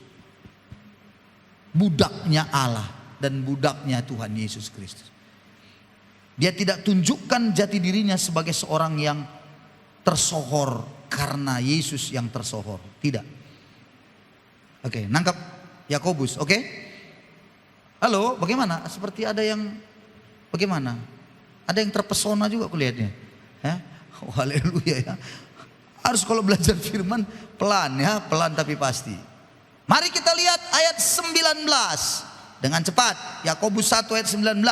Speaker 1: budaknya Allah dan budaknya Tuhan Yesus Kristus. Dia tidak tunjukkan jati dirinya sebagai seorang yang tersohor karena Yesus yang tersohor. Tidak. Oke, nangkap Yakobus, oke? Halo, bagaimana? Seperti ada yang bagaimana? Ada yang terpesona juga aku lihatnya. Ya? Oh, haleluya ya. Harus kalau belajar firman pelan ya, pelan tapi pasti. Mari kita lihat ayat 19 dengan cepat. Yakobus 1 ayat 19.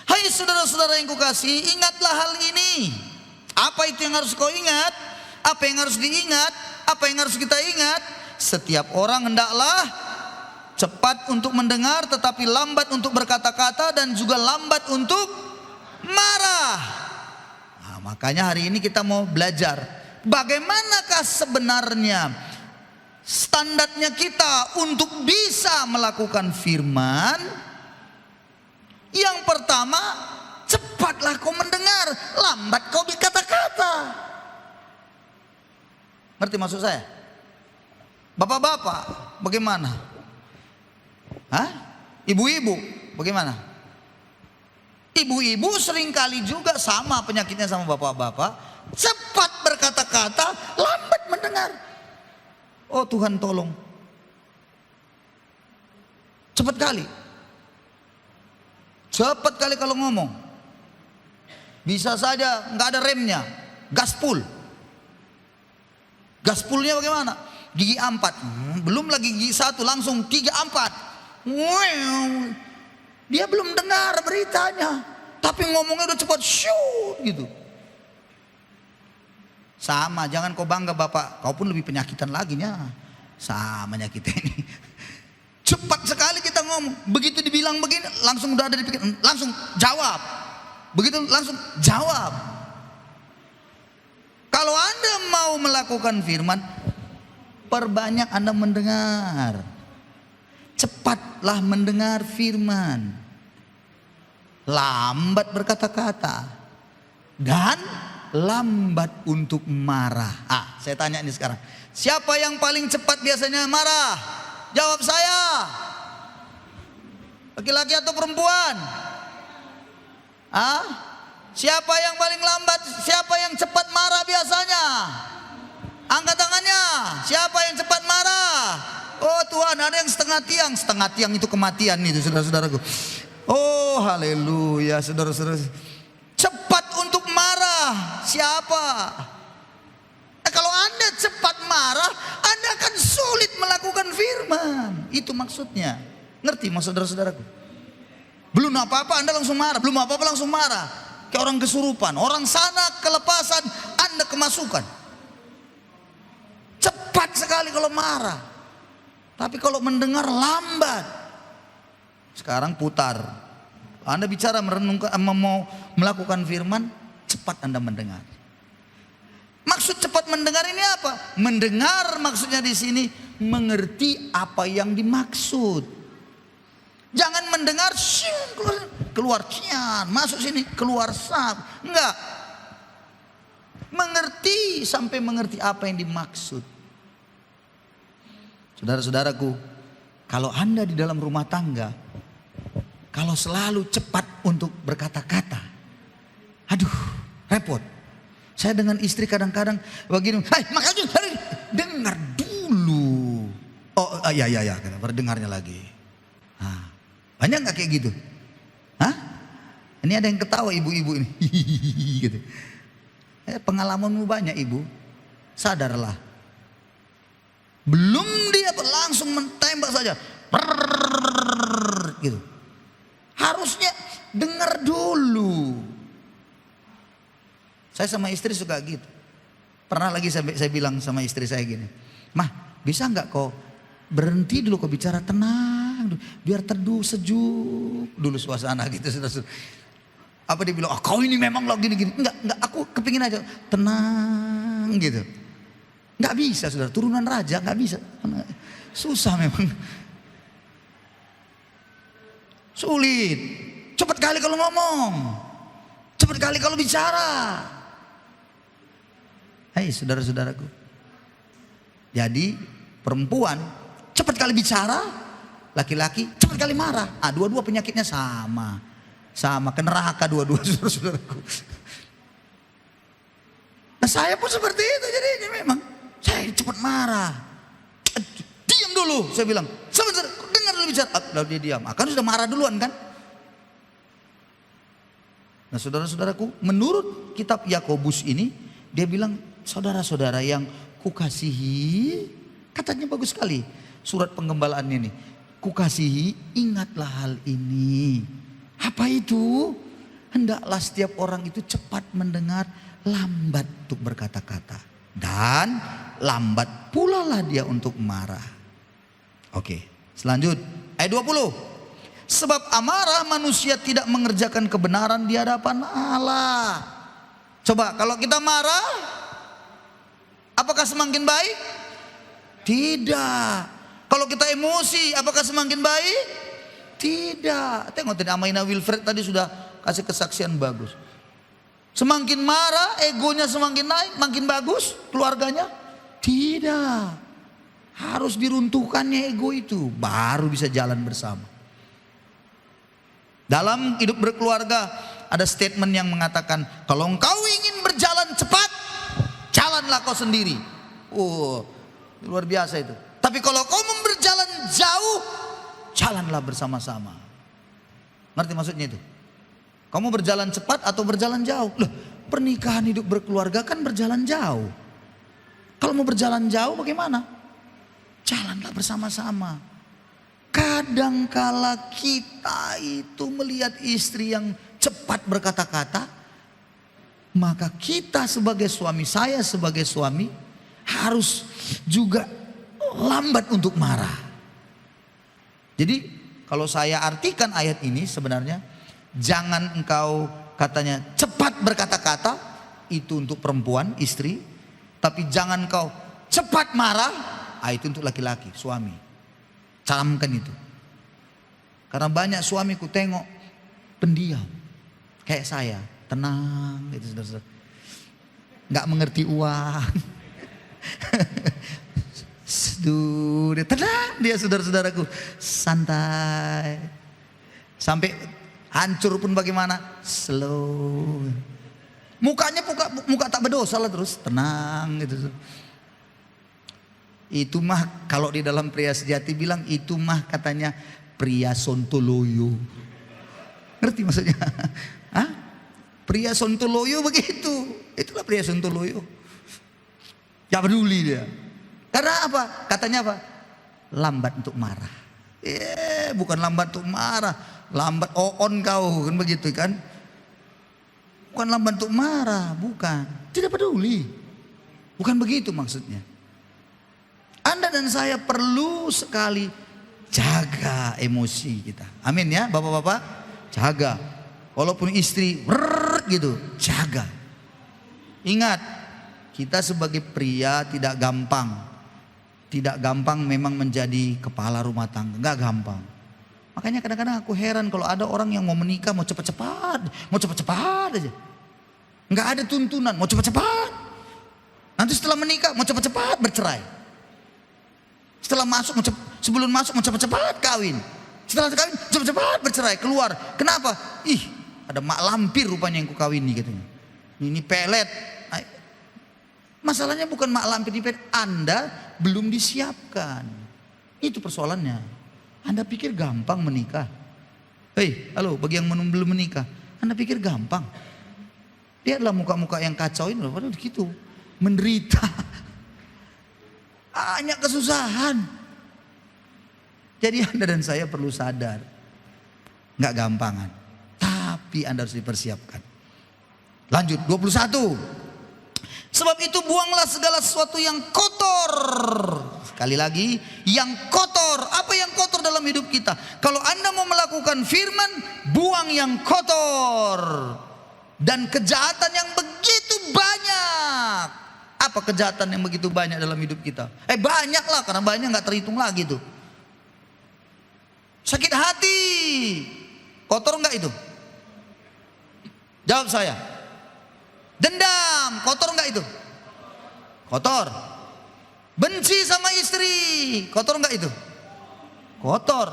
Speaker 1: Hai Hai saudara-saudara yang kukasihi, ingatlah hal ini. Apa itu yang harus kau ingat? Apa yang harus diingat? Apa yang harus kita ingat? Setiap orang hendaklah cepat untuk mendengar, tetapi lambat untuk berkata-kata, dan juga lambat untuk marah. Nah, makanya hari ini kita mau belajar bagaimanakah sebenarnya standarnya kita untuk bisa melakukan firman. Yang pertama, cepatlah kau mendengar, lambat kau berkata-kata. Ngerti maksud saya? Bapak-bapak, bagaimana? Hah? Ibu-ibu, bagaimana? Ibu-ibu seringkali juga sama penyakitnya sama bapak-bapak, cepat berkata-kata, lambat mendengar. Oh Tuhan tolong. Cepat kali. Cepat kali kalau ngomong. Bisa saja nggak ada remnya, gaspul. Gaspulnya bagaimana? Gigi 4, belum lagi gigi 1, langsung 3, 4. Dia belum dengar beritanya, tapi ngomongnya udah cepat, shoot gitu. Sama, jangan kau bangga bapak, kau pun lebih penyakitan lagi nya. Samanya kita ini. Cepat sekali kita ngomong, begitu dibilang begini, langsung udah ada di pikiran, langsung jawab. Begitu langsung jawab. Kalau Anda mau melakukan firman, perbanyak Anda mendengar. Cepatlah mendengar firman. Lambat berkata-kata. Dan lambat untuk marah. Saya tanya ini sekarang. Siapa yang paling cepat biasanya marah? Jawab saya. Laki-laki atau perempuan? Siapa yang paling lambat? Siapa yang cepat marah biasanya? Angkat tangannya. Siapa yang cepat marah? Oh Tuhan, ada yang setengah tiang. Setengah tiang itu kematian itu saudara-saudaraku. Oh haleluya saudara-saudara. Cepat untuk marah. Siapa? Kalau Anda cepat marah, Anda akan sulit melakukan firman. Itu maksudnya. Ngerti maksud saudara-saudaraku? Belum apa-apa Anda langsung marah. Belum apa-apa langsung marah. Kayak orang kesurupan. Orang sana kelepasan, Anda kemasukan. Cepat sekali kalau marah. Tapi kalau mendengar lambat. Sekarang putar. Anda bicara merenungkan, mau melakukan firman, cepat Anda mendengar. Maksud cepat mendengar ini apa? Mendengar maksudnya di sini mengerti apa yang dimaksud. Jangan mendengar keluar cian, masuk sini keluar sap. Enggak. Mengerti sampai mengerti apa yang dimaksud. Saudara-saudaraku, kalau Anda di dalam rumah tangga, kalau selalu cepat untuk berkata-kata, aduh, repot. Saya dengan istri kadang-kadang begini, makanya dengar dulu. Oh iya, baru dengarnya lagi. Banyak nggak kayak gitu? Ini ada yang ketawa ibu-ibu ini, gitu. Pengalamanmu banyak ibu, sadarlah. Belum dia langsung mentembak saja, gitu. Harusnya dengar dulu. Saya sama istri suka gitu. Pernah lagi saya bilang sama istri saya gini, Mah bisa nggak kau berhenti dulu kau bicara, tenang dulu, biar teduh sejuk dulu suasana gitu. Apa dia bilang, kau ini memang lo gini-gini. Enggak, aku kepingin aja tenang gitu. Nggak bisa saudara, turunan raja nggak bisa. Susah memang. Sulit. Cepat kali kalau ngomong. Cepat kali kalau bicara. Hai saudara-saudaraku. Jadi perempuan cepat kali bicara, laki-laki cepat kali marah. Dua-dua penyakitnya sama. Sama ke neraka dua-dua saudara-saudaraku. Nah saya pun seperti itu jadinya memang. Saya cepat marah. Diam dulu saya bilang. Sebentar, dengar dulu bicara. Lalu dia diam. Kan sudah marah duluan kan. Nah saudara-saudaraku, menurut kitab Yakobus ini, dia bilang, saudara-saudara yang kukasihi, katanya bagus sekali surat penggembalaannya ini. Kukasihi, ingatlah hal ini. Apa itu? hendaklah setiap orang itu cepat mendengar, lambat untuk berkata-kata, dan lambat pula lah dia untuk marah. Oke, selanjut ayat 20. Sebab amarah manusia tidak mengerjakan kebenaran di hadapan Allah. Coba kalau kita marah, apakah semakin baik? Tidak. Kalau kita emosi, apakah semakin baik? Tidak. Tengok tadi Amaina Wilfred tadi sudah kasih kesaksian bagus. Semakin marah, egonya semakin naik, makin bagus keluarganya? Tidak. Harus diruntuhkannya ego itu, baru bisa jalan bersama. Dalam hidup berkeluarga ada statement yang mengatakan, kalau engkau ingin berjalan cepat, jalanlah kau sendiri. Oh, luar biasa itu. Tapi kalau kau mau berjalan jauh, jalanlah bersama-sama. Ngerti maksudnya itu? Kamu berjalan cepat atau berjalan jauh? Loh, pernikahan hidup berkeluarga kan berjalan jauh. Kalau mau berjalan jauh bagaimana? Jalanlah bersama-sama. Kadangkala kita itu melihat istri yang cepat berkata-kata, maka kita sebagai suami, saya sebagai suami harus juga lambat untuk marah. Jadi kalau saya artikan ayat ini sebenarnya, jangan engkau katanya cepat berkata-kata, itu untuk perempuan, istri. Tapi jangan engkau cepat marah, itu untuk laki-laki, suami. Camkan itu. Karena banyak suamiku tengok pendiam, kayak saya, tenang gitu, saudara-saudara. Nggak mengerti uang. Dia tenang, dia saudara-saudaraku, santai. Sampai hancur pun bagaimana? Slow. Mukanya muka tak berdosa lah, terus tenang gitu. Itu mah kalau di dalam pria sejati bilang, itu mah katanya pria sontoloyo. Ngerti maksudnya? Hah? Pria sontoloyo begitu. Itulah pria sontoloyo. Ya peduli dia. Karena apa? Katanya apa? Lambat untuk marah. Bukan lambat untuk marah, lambat on kau, kan begitu kan? Bukan lambat untuk marah, bukan. Tidak peduli. Bukan begitu maksudnya. Anda dan saya perlu sekali jaga emosi kita. Amin ya bapak-bapak. Jaga. Walaupun istri gitu, jaga. Ingat, kita sebagai pria tidak gampang. Tidak gampang memang menjadi kepala rumah tangga. Enggak gampang. Makanya kadang-kadang aku heran kalau ada orang yang mau menikah mau cepat-cepat aja. Enggak ada tuntunan, mau cepat-cepat. Nanti setelah menikah mau cepat-cepat bercerai. Setelah masuk, sebelum masuk mau cepat-cepat kawin. Setelah kawin cepat-cepat bercerai, keluar. Kenapa? Ih, ada mak lampir rupanya yang ku kawini katanya. Ini pelet. Masalahnya bukan mak lampir di pelet, Anda belum disiapkan. Itu persoalannya. Anda pikir gampang menikah? Hei, halo, bagi yang belum menikah, Anda pikir gampang? Lihatlah muka-muka yang kacau ini, padahal begitu, menderita. Banyak kesusahan. Jadi Anda dan saya perlu sadar, nggak gampangan, tapi Anda harus dipersiapkan. Lanjut 21. Sebab itu buanglah segala sesuatu yang kotor. Sekali lagi, yang kotor. Apa yang kotor dalam hidup kita? Kalau Anda mau melakukan firman, buang yang kotor dan kejahatan yang begitu banyak. Apa kejahatan yang begitu banyak dalam hidup kita? Banyak lah, karena banyak nggak terhitung lagi tuh. Sakit hati, kotor nggak itu? Jawab saya. Dendam, kotor nggak itu? Kotor. Benci sama istri, kotor nggak itu? Kotor.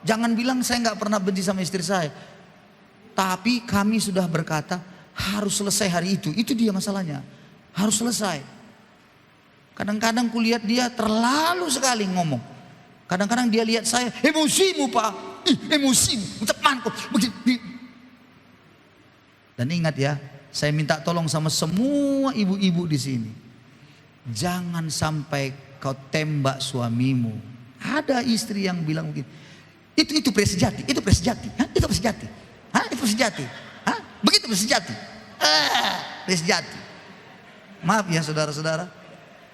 Speaker 1: Jangan bilang saya nggak pernah benci sama istri saya. Tapi kami sudah berkata harus selesai hari itu. Itu dia masalahnya. Harus selesai. Kadang-kadang kulihat dia terlalu sekali ngomong. Kadang-kadang dia lihat saya, emosimu pak, emosimu, temanku. Dan ingat ya, saya minta tolong sama semua ibu-ibu di sini. Jangan sampai kau tembak suamimu. Ada istri yang bilang begini, itu pria sejati, itu pria sejati, itu pria sejati, itu pria sejati. Begitu sejati. Sejati. Maaf ya saudara-saudara,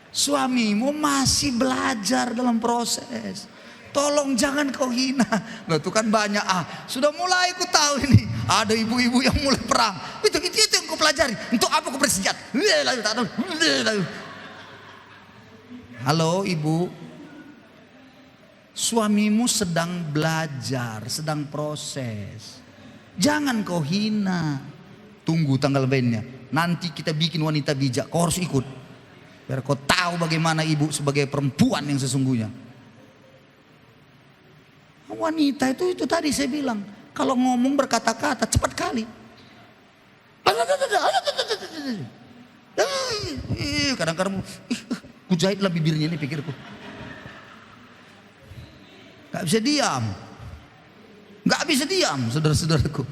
Speaker 1: suamimu masih belajar dalam proses. Tolong jangan kau hina. Loh itu kan banyak. Sudah mulai ku tahu ini. Ada ibu-ibu yang mulai perang. Itu yang ku pelajari. Untuk apa ku bersenjata? Halo ibu. Suamimu sedang belajar, sedang proses. Jangan kau hina. Tunggu tanggal mainnya. Nanti kita bikin wanita bijak. Kau harus ikut. Biar kau tahu bagaimana ibu sebagai perempuan yang sesungguhnya. Wanita itu tadi saya bilang, kalau ngomong berkata-kata cepat kali. Kadang-kadang ku jahitlah bibirnya ini pikirku. Gak bisa diam. Gak bisa diam saudara-saudaraku.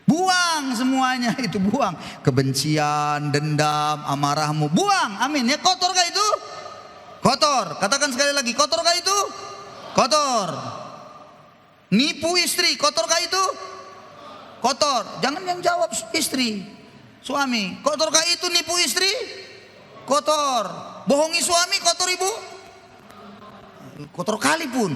Speaker 1: Buang semuanya itu, buang. Kebencian, dendam, amarahmu, buang. Amin ya. Kotor kah itu? Kotor. Katakan sekali lagi, kotor kah itu? Kotor. Nipu istri, kotor kah itu? Kotor. Jangan yang jawab istri, suami. Kotor kah itu nipu istri? Kotor. Bohongi suami, kotor ibu? Kotor kali pun.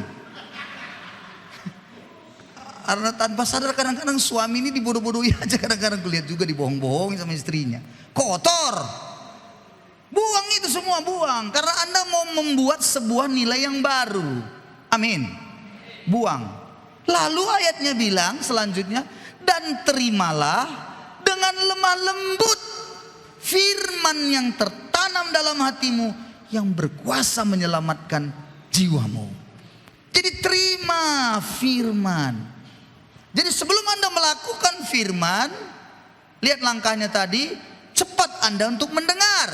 Speaker 1: Karena tanpa sadar kadang-kadang suami ini dibodoh-bodohi aja, kadang-kadang kulihat juga dibohong-bohongi sama istrinya. Kotor. Buang itu semua, buang. Karena Anda mau membuat sebuah nilai yang baru. Amin. Buang. Lalu ayatnya bilang selanjutnya, dan terimalah dengan lemah lembut firman yang tertanam dalam hatimu yang berkuasa menyelamatkan jiwamu. Jadi terima firman. Jadi sebelum Anda melakukan firman, lihat langkahnya tadi, cepat Anda untuk mendengar.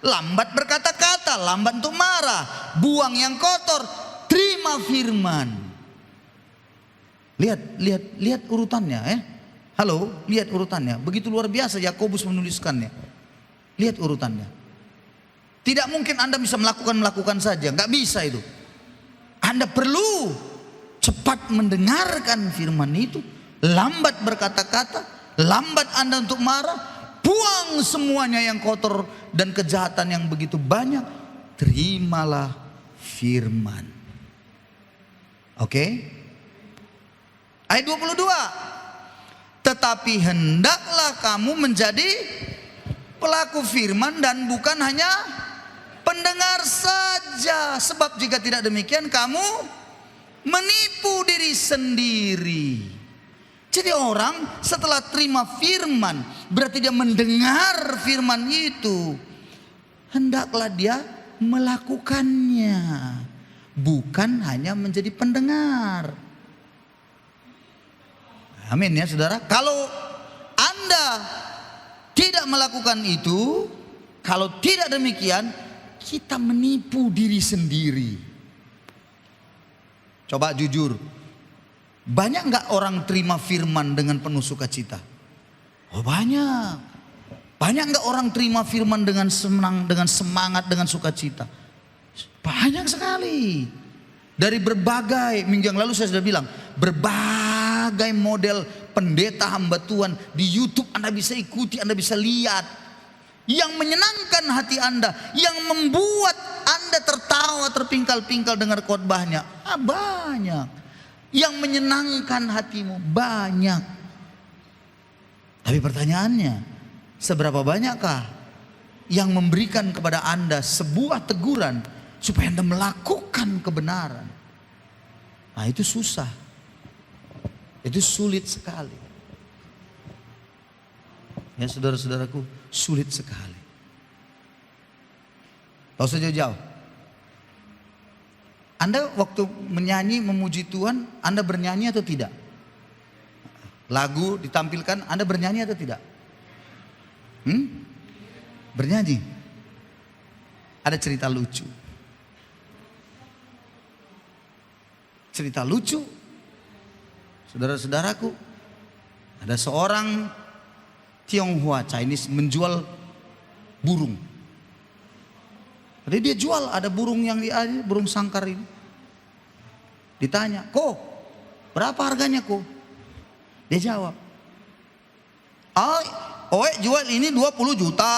Speaker 1: Lambat berkata-kata, lambat untuk marah, buang yang kotor, terima firman. Lihat urutannya ya. Halo, lihat urutannya. Begitu luar biasa Yakobus menuliskannya. Lihat urutannya. Tidak mungkin Anda bisa melakukan saja, nggak bisa itu. Anda perlu cepat mendengarkan firman itu, lambat berkata-kata, lambat Anda untuk marah, buang semuanya yang kotor dan kejahatan yang begitu banyak, terimalah firman. Oke? Ayat 22. Tetapi hendaklah kamu menjadi pelaku firman dan bukan hanya pendengar saja, sebab jika tidak demikian kamu menipu diri sendiri. Jadi orang setelah terima firman, berarti dia mendengar firman itu, hendaklah dia melakukannya, bukan hanya menjadi pendengar. Amin ya saudara. Kalau Anda tidak melakukan itu, kalau tidak demikian, kita menipu diri sendiri. Coba jujur, banyak nggak orang terima firman dengan penuh sukacita? Oh banyak. Banyak nggak orang terima firman dengan senang, dengan semangat, dengan sukacita? Banyak sekali. Dari berbagai, minggu yang lalu saya sudah bilang, berbagai model pendeta hamba Tuhan di YouTube Anda bisa ikuti, Anda bisa lihat. Yang menyenangkan hati Anda, yang membuat Anda tertawa terpingkal-pingkal dengar khotbahnya, banyak. Yang menyenangkan hatimu banyak. Tapi pertanyaannya, seberapa banyakkah yang memberikan kepada Anda sebuah teguran supaya Anda melakukan kebenaran? Nah itu susah. Itu sulit sekali. Ya saudara-saudaraku, sulit sekali. Tahu saja jauh. Anda waktu menyanyi memuji Tuhan, Anda bernyanyi atau tidak? Lagu ditampilkan, Anda bernyanyi atau tidak? Bernyanyi. Ada cerita lucu. Cerita lucu. Saudara-saudaraku, ada seorang Tionghoa Chinese menjual burung. Jadi dia jual, ada burung yang burung sangkar ini. Ditanya, "Ko, berapa harganya ko?" Dia jawab, Oe jual ini 20 juta.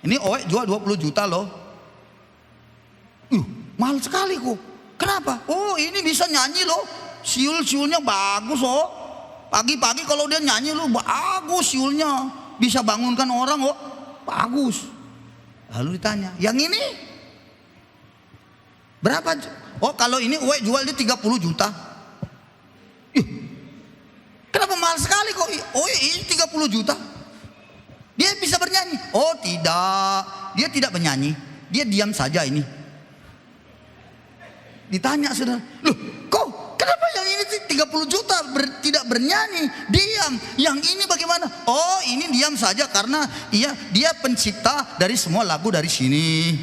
Speaker 1: Ini Oe jual 20 juta loh. Mahal sekali kok. Kenapa? Oh ini bisa nyanyi loh. Siul-siulnya bagus oh. Pagi-pagi kalau dia nyanyi loh bagus siulnya. Bisa bangunkan orang oh. Bagus. Lalu ditanya, yang ini? Berapa? Oh kalau ini Oe jual dia 30 juta. Kenapa mahal sekali kok? Oh ini 30 juta. Dia bisa bernyanyi? Oh tidak. Dia tidak bernyanyi. Dia diam saja ini. Ditanya saudara, loh kok kenapa yang ini 30 juta tidak bernyanyi? Diam. Yang ini bagaimana? Oh ini diam saja karena dia pencipta dari semua lagu dari sini.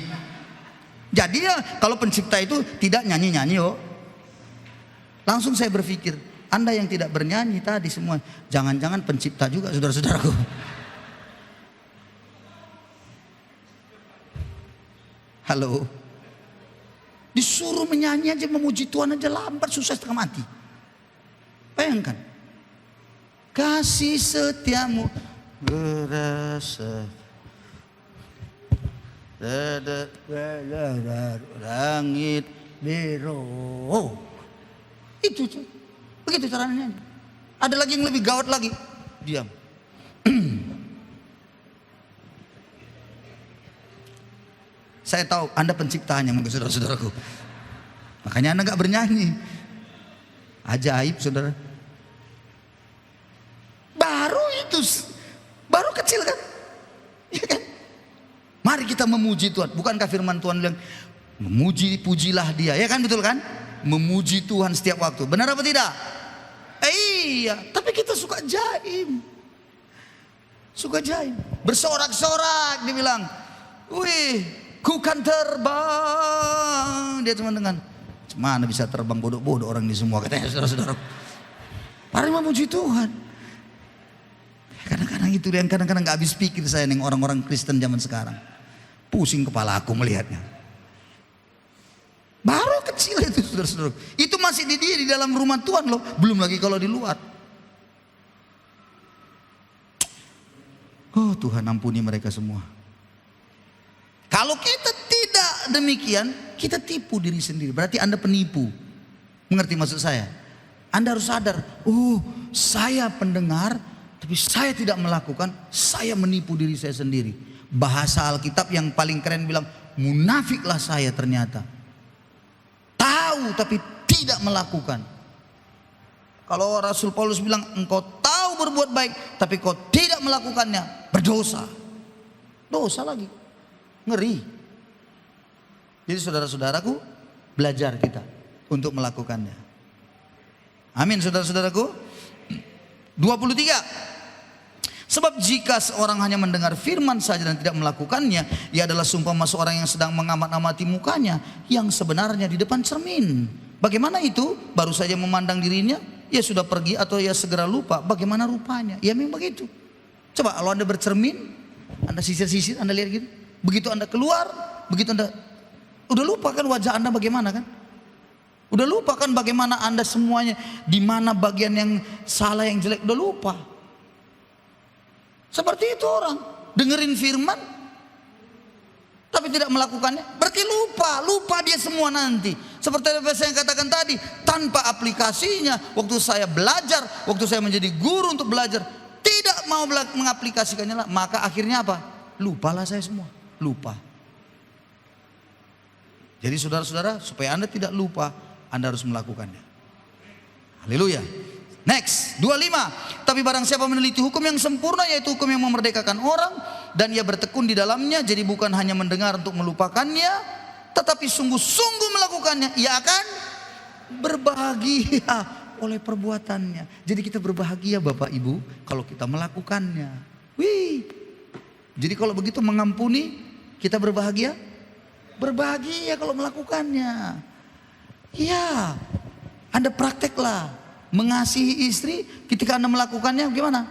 Speaker 1: Jadi ya kalau pencipta itu tidak nyanyi-nyanyi oh. Langsung saya berpikir, Anda yang tidak bernyanyi tadi semua, jangan-jangan pencipta juga saudara-saudaraku. Halo. Disuruh menyanyi aja, memuji Tuhan aja lambat, susah setengah mati. Bayangkan. Kasih setiamu berasa langit biru. Itu begitu caranya nyanyi. Ada lagi yang lebih gawat lagi. Diam. Saya tahu Anda penciptanya mungkin saudara-saudaraku. Makanya Anda gak bernyanyi. Ajaib saudara. Baru kecil kan? Ya kan? Mari kita memuji Tuhan. Bukankah firman Tuhan bilang memuji pujilah dia, ya kan, betul kan? Memuji Tuhan setiap waktu. Benar apa tidak? Iya, tapi kita suka jaim. Suka jaim. Bersorak-sorak dibilang, "Wih, ku kan terbang." Dia cuma dengan, "Mana bisa terbang, bodoh-bodoh orang ini semua," katanya saudara-saudara. Mari memuji Tuhan. Kadang-kadang itu yang kadang-kadang gak habis pikir saya nih orang-orang Kristen zaman sekarang. Pusing kepala aku melihatnya. Baru kecil itu saudara-saudara. Itu masih di dalam rumah Tuhan loh. Belum lagi kalau di luar. Oh Tuhan ampuni mereka semua. Kalau kita tidak demikian, kita tipu diri sendiri. Berarti Anda penipu. Mengerti maksud saya? Anda harus sadar, oh saya pendengar, tapi saya tidak melakukan, saya menipu diri saya sendiri. Bahasa Alkitab yang paling keren bilang, munafiklah saya ternyata. Tahu tapi tidak melakukan. Kalau Rasul Paulus bilang, engkau tahu berbuat baik, tapi kau tidak melakukannya, berdosa. Dosa lagi. Ngeri. Jadi saudara-saudaraku, belajar kita untuk melakukannya. Amin saudara-saudaraku. 23. Sebab jika seorang hanya mendengar firman saja dan tidak melakukannya, ia adalah seumpama seorang yang sedang mengamat-amati mukanya yang sebenarnya di depan cermin. Bagaimana itu? Baru saja memandang dirinya, ia sudah pergi atau ia segera lupa bagaimana rupanya. Ya memang begitu. Coba kalau Anda bercermin, Anda sisir-sisir, Anda lihat gitu. Begitu Anda keluar, begitu Anda udah lupa kan wajah Anda bagaimana kan? Udah lupa kan bagaimana Anda semuanya, di mana bagian yang salah, yang jelek, udah lupa. Seperti itu orang dengerin firman tapi tidak melakukannya, berarti lupa dia semua nanti. Seperti apa saya katakan tadi, tanpa aplikasinya. Waktu saya belajar, waktu saya menjadi guru untuk belajar, tidak mau mengaplikasikannya, maka akhirnya apa? Lupalah saya semua, lupa. Jadi saudara-saudara, supaya Anda tidak lupa, Anda harus melakukannya. Haleluya. Next, 25. Tapi barang siapa meneliti hukum yang sempurna, yaitu hukum yang memerdekakan orang, dan ia bertekun di dalamnya, jadi bukan hanya mendengar untuk melupakannya, tetapi sungguh-sungguh melakukannya, ia akan berbahagia oleh perbuatannya. Jadi kita berbahagia Bapak Ibu kalau kita melakukannya. Wih. Jadi kalau begitu mengampuni, kita berbahagia? Berbahagia kalau melakukannya. Ya, Anda prakteklah. Mengasihi istri ketika Anda melakukannya gimana?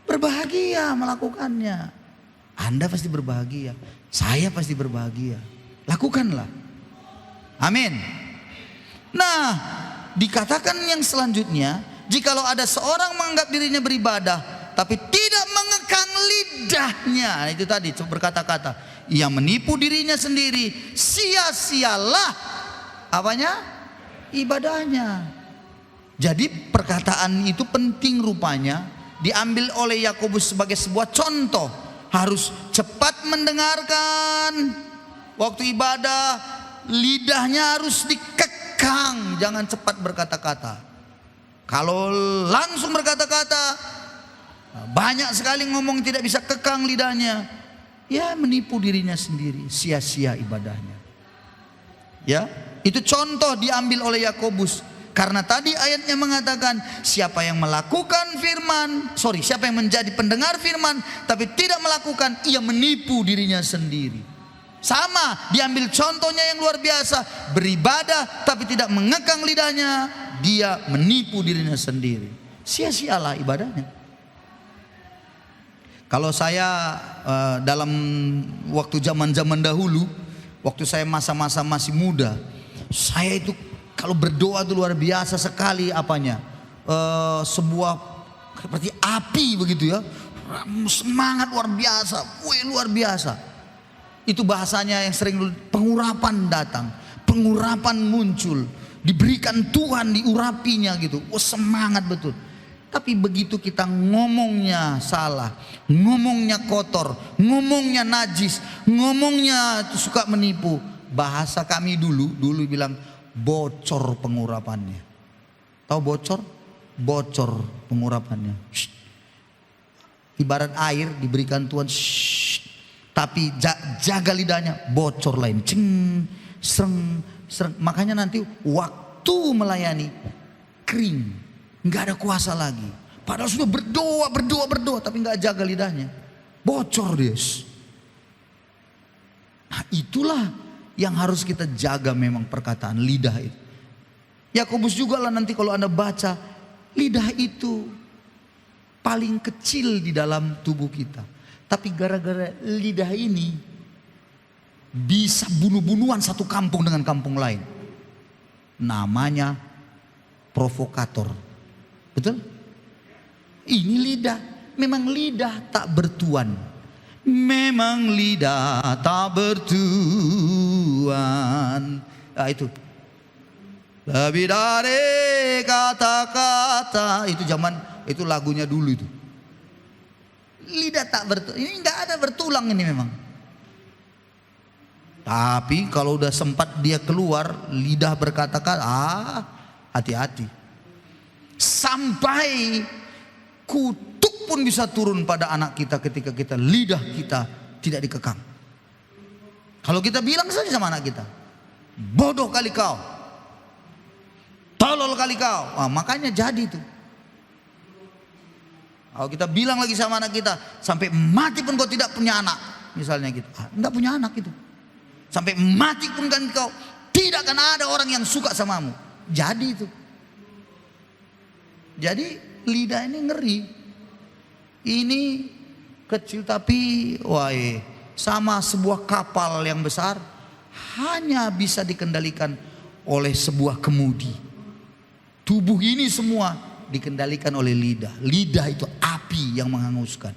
Speaker 1: Berbahagia melakukannya. Anda pasti berbahagia. Saya pasti berbahagia. Lakukanlah. Amin. Nah, dikatakan yang selanjutnya, Jikalau ada seorang menganggap dirinya beribadah, tapi tidak mengekang lidahnya, itu tadi berkata-kata, ia menipu dirinya sendiri, sia-sialah apanya? Ibadahnya. Jadi perkataan itu penting rupanya, diambil oleh Yakobus sebagai sebuah contoh. Harus cepat mendengarkan. Waktu ibadah, lidahnya harus dikekang, jangan cepat berkata-kata. Kalau langsung berkata-kata, banyak sekali ngomong tidak bisa kekang lidahnya, ya menipu dirinya sendiri, sia-sia ibadahnya. Ya, itu contoh diambil oleh Yakobus. Karena tadi ayatnya mengatakan, siapa yang menjadi pendengar firman tapi tidak melakukan, ia menipu dirinya sendiri. Sama, diambil contohnya yang luar biasa, beribadah tapi tidak mengekang lidahnya, dia menipu dirinya sendiri. Sia-sialah ibadahnya. Kalau saya dalam waktu zaman-zaman dahulu, waktu saya masa-masa masih muda, saya itu kalau berdoa itu luar biasa sekali apanya, sebuah seperti api begitu ya, semangat luar biasa, luar biasa. Itu bahasanya yang sering, pengurapan datang, pengurapan muncul, diberikan Tuhan, diurapinya gitu, semangat betul. Tapi begitu kita ngomongnya salah, ngomongnya kotor, ngomongnya najis, ngomongnya suka menipu, bahasa kami dulu bilang, bocor pengurapannya. Tahu bocor? Bocor pengurapannya. Shh. Ibarat air diberikan Tuhan, shh. Tapi jaga lidahnya, bocor lain. Ceng, sereng. Makanya nanti waktu melayani kering, nggak ada kuasa lagi. Padahal sudah berdoa, tapi nggak jaga lidahnya, bocor dia. Nah itulah yang harus kita jaga, memang perkataan lidah itu. Yakobus juga lah nanti kalau Anda baca, lidah itu paling kecil di dalam tubuh kita. Tapi gara-gara lidah ini bisa bunuh-bunuhan satu kampung dengan kampung lain. Namanya provokator. Betul? Ini lidah. Memang lidah tak bertuan. Memang lidah tak bertuan. Nah itu. Lebih dari kata-kata. Itu itu lagunya dulu itu. Lidah tak bertulang. Ini enggak ada bertulang ini memang. Tapi kalau udah sempat dia keluar, lidah berkata-kata, hati-hati. Sampai kutuk pun bisa turun pada anak kita ketika lidah kita tidak dikekang. Kalau kita bilang saja sama anak kita, bodoh kali kau, tolol kali kau, makanya jadi itu. Kalau kita bilang lagi sama anak kita, sampai mati pun kau tidak punya anak, misalnya gitu, enggak punya anak itu. Sampai mati pun kan kau tidak akan ada orang yang suka samamu. Jadi itu. Jadi lidah ini ngeri. Ini kecil tapi sama sebuah kapal yang besar, hanya bisa dikendalikan oleh sebuah kemudi. Tubuh ini semua dikendalikan oleh lidah. Lidah itu api yang menghanguskan.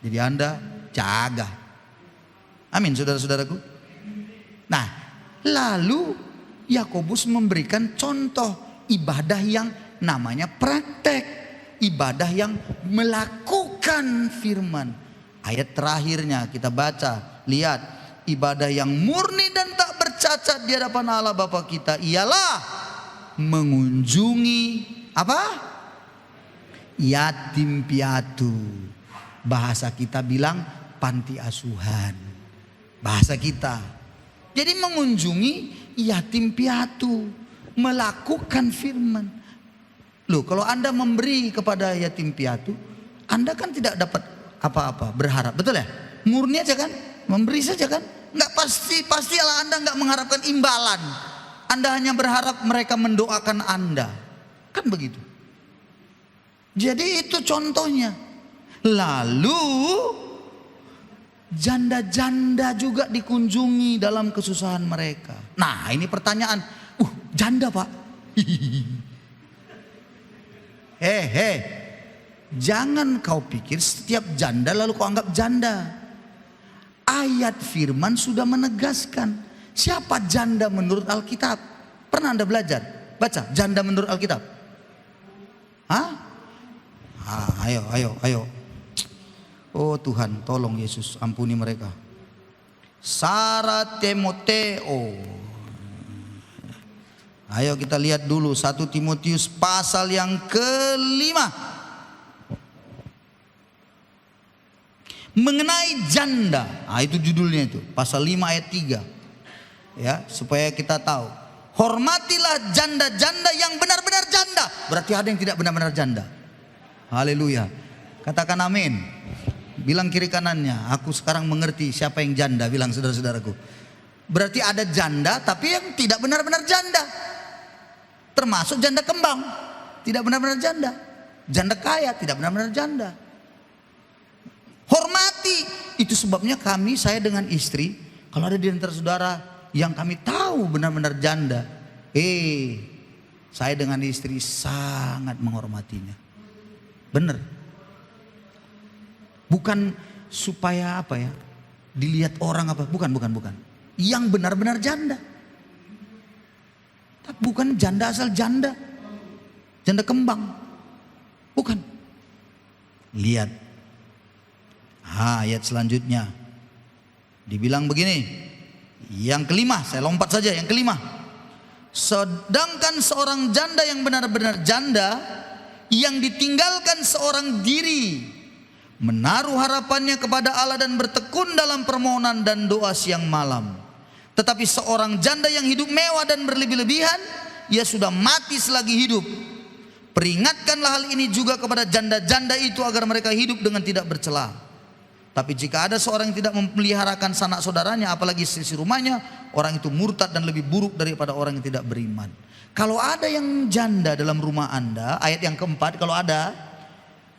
Speaker 1: Jadi Anda jaga. Amin, saudara-saudaraku. Nah, lalu Yakobus memberikan contoh ibadah yang namanya praktek, ibadah yang melakukan firman. Ayat terakhirnya kita baca, lihat, ibadah yang murni dan tak bercacat di hadapan Allah Bapa kita ialah mengunjungi apa? Yatim piatu. Bahasa kita bilang panti asuhan. Bahasa kita. Jadi mengunjungi yatim piatu, melakukan firman. Loh, kalau Anda memberi kepada yatim piatu, Anda kan tidak dapat apa-apa, berharap, betul ya? Murni aja kan, memberi saja kan? Enggak pastilah Anda enggak mengharapkan imbalan. Anda hanya berharap mereka mendoakan Anda. Kan begitu. Jadi itu contohnya. Lalu janda-janda juga dikunjungi dalam kesusahan mereka. Nah ini pertanyaan, janda Pak. Jangan kau pikir setiap janda lalu kau anggap janda. Ayat firman sudah menegaskan siapa janda menurut Alkitab. Pernah Anda belajar? Baca janda menurut Alkitab. Hah? Ayo. Oh Tuhan, tolong Yesus, ampuni mereka. Sara Timoteo. Ayo kita lihat dulu 1 Timotius pasal yang kelima. Mengenai janda. Itu judulnya itu, pasal 5 ayat 3. Ya, supaya kita tahu. Hormatilah janda-janda yang benar-benar janda. Berarti ada yang tidak benar-benar janda. Haleluya. Katakan amin. Bilang kiri kanannya, aku sekarang mengerti siapa yang janda. Bilang saudara-saudaraku. Berarti ada janda tapi yang tidak benar-benar janda. Termasuk janda kembang, tidak benar-benar janda. Janda kaya, tidak benar-benar janda. Hormati. Itu sebabnya saya dengan istri, kalau ada di antara saudara yang kami tahu benar-benar janda, saya dengan istri sangat menghormatinya. Benar. Bukan supaya dilihat orang bukan. Yang benar-benar janda. Tapi bukan janda asal janda. Janda kembang. Bukan. Lihat. Ayat selanjutnya. Dibilang begini. Yang kelima, saya lompat saja yang kelima. Sedangkan seorang janda yang benar-benar janda, yang ditinggalkan seorang diri, menaruh harapannya kepada Allah dan bertekun dalam permohonan dan doa siang malam. Tetapi seorang janda yang hidup mewah dan berlebih-lebihan, ia sudah mati selagi hidup. Peringatkanlah hal ini juga kepada janda-janda itu agar mereka hidup dengan tidak bercela. Tapi jika ada seorang yang tidak memeliharakan sanak saudaranya, apalagi sisi rumahnya, orang itu murtad dan lebih buruk daripada orang yang tidak beriman. Kalau ada yang janda dalam rumah Anda, ayat yang keempat, kalau ada,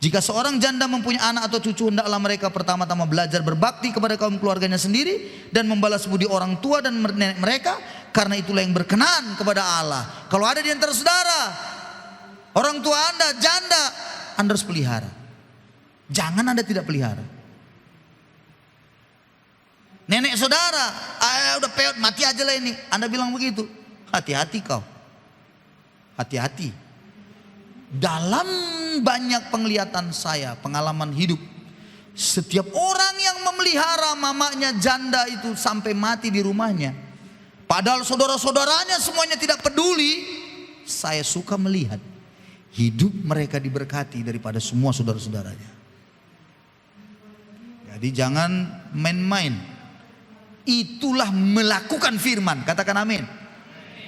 Speaker 1: jika seorang janda mempunyai anak atau cucu, hendaklah mereka pertama-tama belajar berbakti kepada kaum keluarganya sendiri dan membalas budi orang tua dan nenek mereka, karena itulah yang berkenan kepada Allah. Kalau ada di antara saudara, orang tua Anda janda, Anda harus pelihara. Jangan Anda tidak pelihara. Nenek saudara, udah peot, mati aja lah ini. Anda bilang begitu, hati-hati kau. Hati-hati. Dalam banyak penglihatan saya, pengalaman hidup, setiap orang yang memelihara mamanya janda itu sampai mati di rumahnya, padahal saudara-saudaranya semuanya tidak peduli, saya suka melihat hidup mereka diberkati daripada semua saudara-saudaranya. Jadi jangan main-main. Itulah melakukan firman. Katakan amin.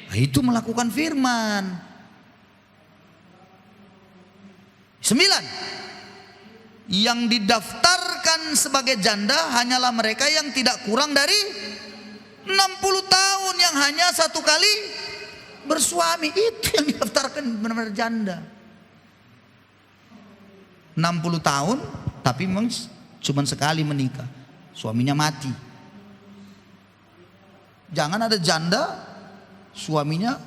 Speaker 1: Nah, itu melakukan firman. 9. Yang didaftarkan sebagai janda hanyalah mereka yang tidak kurang dari 60 tahun, yang hanya satu kali bersuami. Itu yang didaftarkan benar-benar janda. 60 tahun tapi memang cuma sekali menikah, suaminya mati. Jangan ada janda suaminya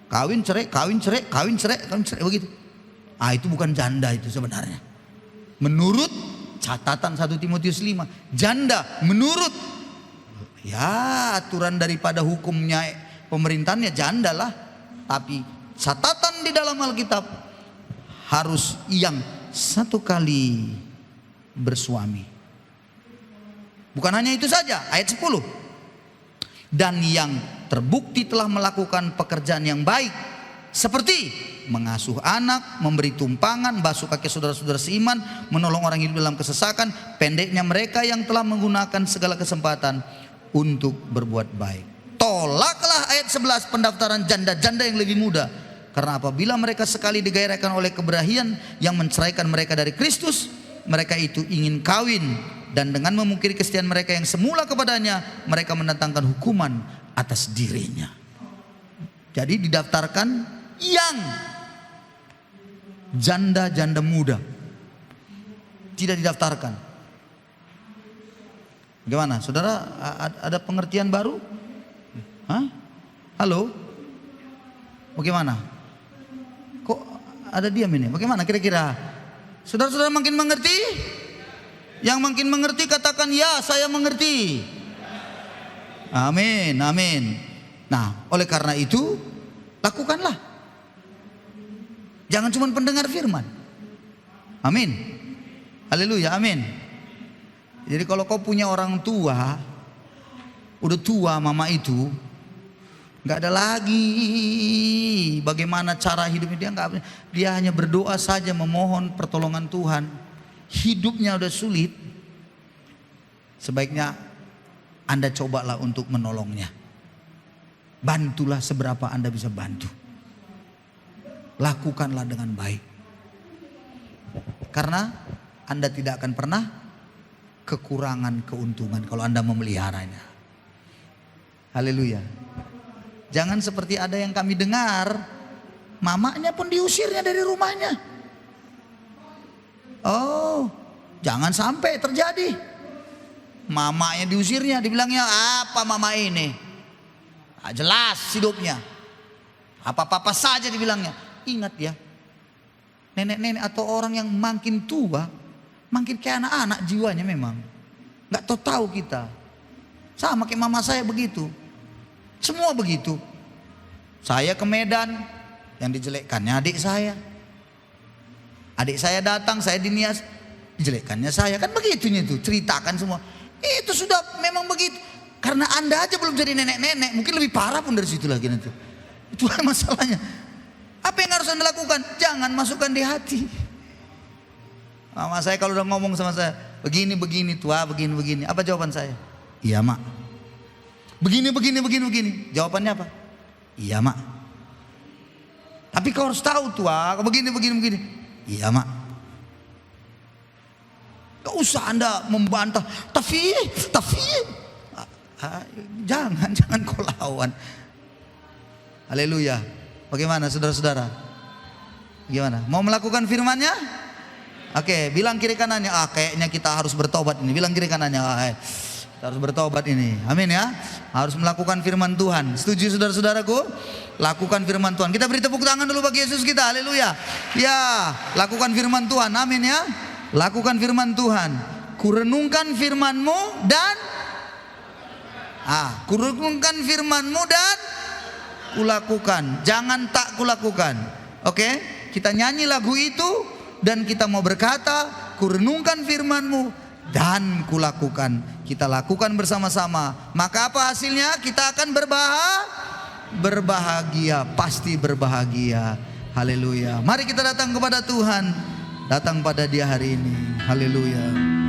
Speaker 1: kawin cerai begitu. Itu bukan janda itu sebenarnya. Menurut catatan 1 Timotius 5, janda menurut aturan daripada hukumnya pemerintahannya janda lah. Tapi catatan di dalam Alkitab harus yang satu kali bersuami. Bukan hanya itu saja, ayat 10. Dan yang terbukti telah melakukan pekerjaan yang baik, seperti mengasuh anak, memberi tumpangan, basuh kaki saudara-saudara seiman, menolong orang hidup dalam kesesakan, pendeknya mereka yang telah menggunakan segala kesempatan untuk berbuat baik. Tolaklah ayat 11 pendaftaran janda-janda yang lebih muda, karena apabila mereka sekali digairahkan oleh keberanian yang menceraikan mereka dari Kristus, mereka itu ingin kawin, dan dengan memungkiri kesetiaan mereka yang semula kepadanya, mereka mendatangkan hukuman atas dirinya. Jadi didaftarkan yang janda-janda muda, tidak didaftarkan. Gimana saudara, ada pengertian baru? Halo? Bagaimana? Kok ada diam ini. Bagaimana kira-kira? Saudara-saudara makin mengerti? Yang makin mengerti katakan ya, saya mengerti. Amin, amin. Nah, oleh karena itu lakukanlah. Jangan cuma pendengar firman. Amin. Haleluya, amin. Jadi kalau kau punya orang tua, udah tua mama itu, nggak ada lagi bagaimana cara hidupnya, dia hanya berdoa saja memohon pertolongan Tuhan. Hidupnya udah sulit. Sebaiknya Anda cobalah untuk menolongnya. Bantulah seberapa Anda bisa bantu. Lakukanlah dengan baik. Karena Anda tidak akan pernah kekurangan keuntungan kalau Anda memeliharanya. Haleluya. Jangan seperti ada yang kami dengar, mamanya pun diusirnya dari rumahnya. Oh, jangan sampai terjadi. Mamanya diusirnya, dibilangnya apa mama ini? Nah, jelas hidupnya. Apa-apa saja dibilangnya. Ingat ya, nenek-nenek atau orang yang makin tua, makin kayak anak-anak jiwanya memang. Gak tahu kita. Sama kayak mama saya begitu. Semua begitu. Saya ke Medan, yang dijelekkannya adik saya. Adik saya datang, saya di Nias, dijelekkannya saya. Kan begitunya itu, ceritakan semua. Itu sudah memang begitu. Karena Anda aja belum jadi nenek-nenek, mungkin lebih parah pun dari situ lagi nanti. Itulah masalahnya. Apa yang harus Anda lakukan? Jangan masukkan di hati. Mama saya kalau udah ngomong sama saya, begini tua, begini. Apa jawaban saya? Iya mak. Begini. Jawabannya apa? Iya mak. Tapi kau harus tahu tua, begini. Iya mak. Gak usah Anda membantah. Tapi jangan kau lawan. Haleluya. Bagaimana saudara-saudara? Gimana? Mau melakukan firman-Nya? Oke, bilang kiri kanannya, kayaknya kita harus bertobat ini. Bilang kiri kanannya, kita harus bertobat ini. Amin ya. Harus melakukan firman Tuhan. Setuju saudara-saudaraku? Lakukan firman Tuhan. Kita beri tepuk tangan dulu bagi Yesus kita. Haleluya. Ya, lakukan firman Tuhan. Amin ya. Lakukan firman Tuhan. Kurenungkan firman-Mu dan kurenungkan firman-Mu dan kulakukan. Jangan tak kulakukan. Oke? Kita nyanyi lagu itu dan kita mau berkata, kurenungkan firman-Mu dan kulakukan. Kita lakukan bersama-sama. Maka apa hasilnya? Kita akan berbahagia, pasti berbahagia. Haleluya. Mari kita datang kepada Tuhan. Datang pada Dia hari ini. Haleluya.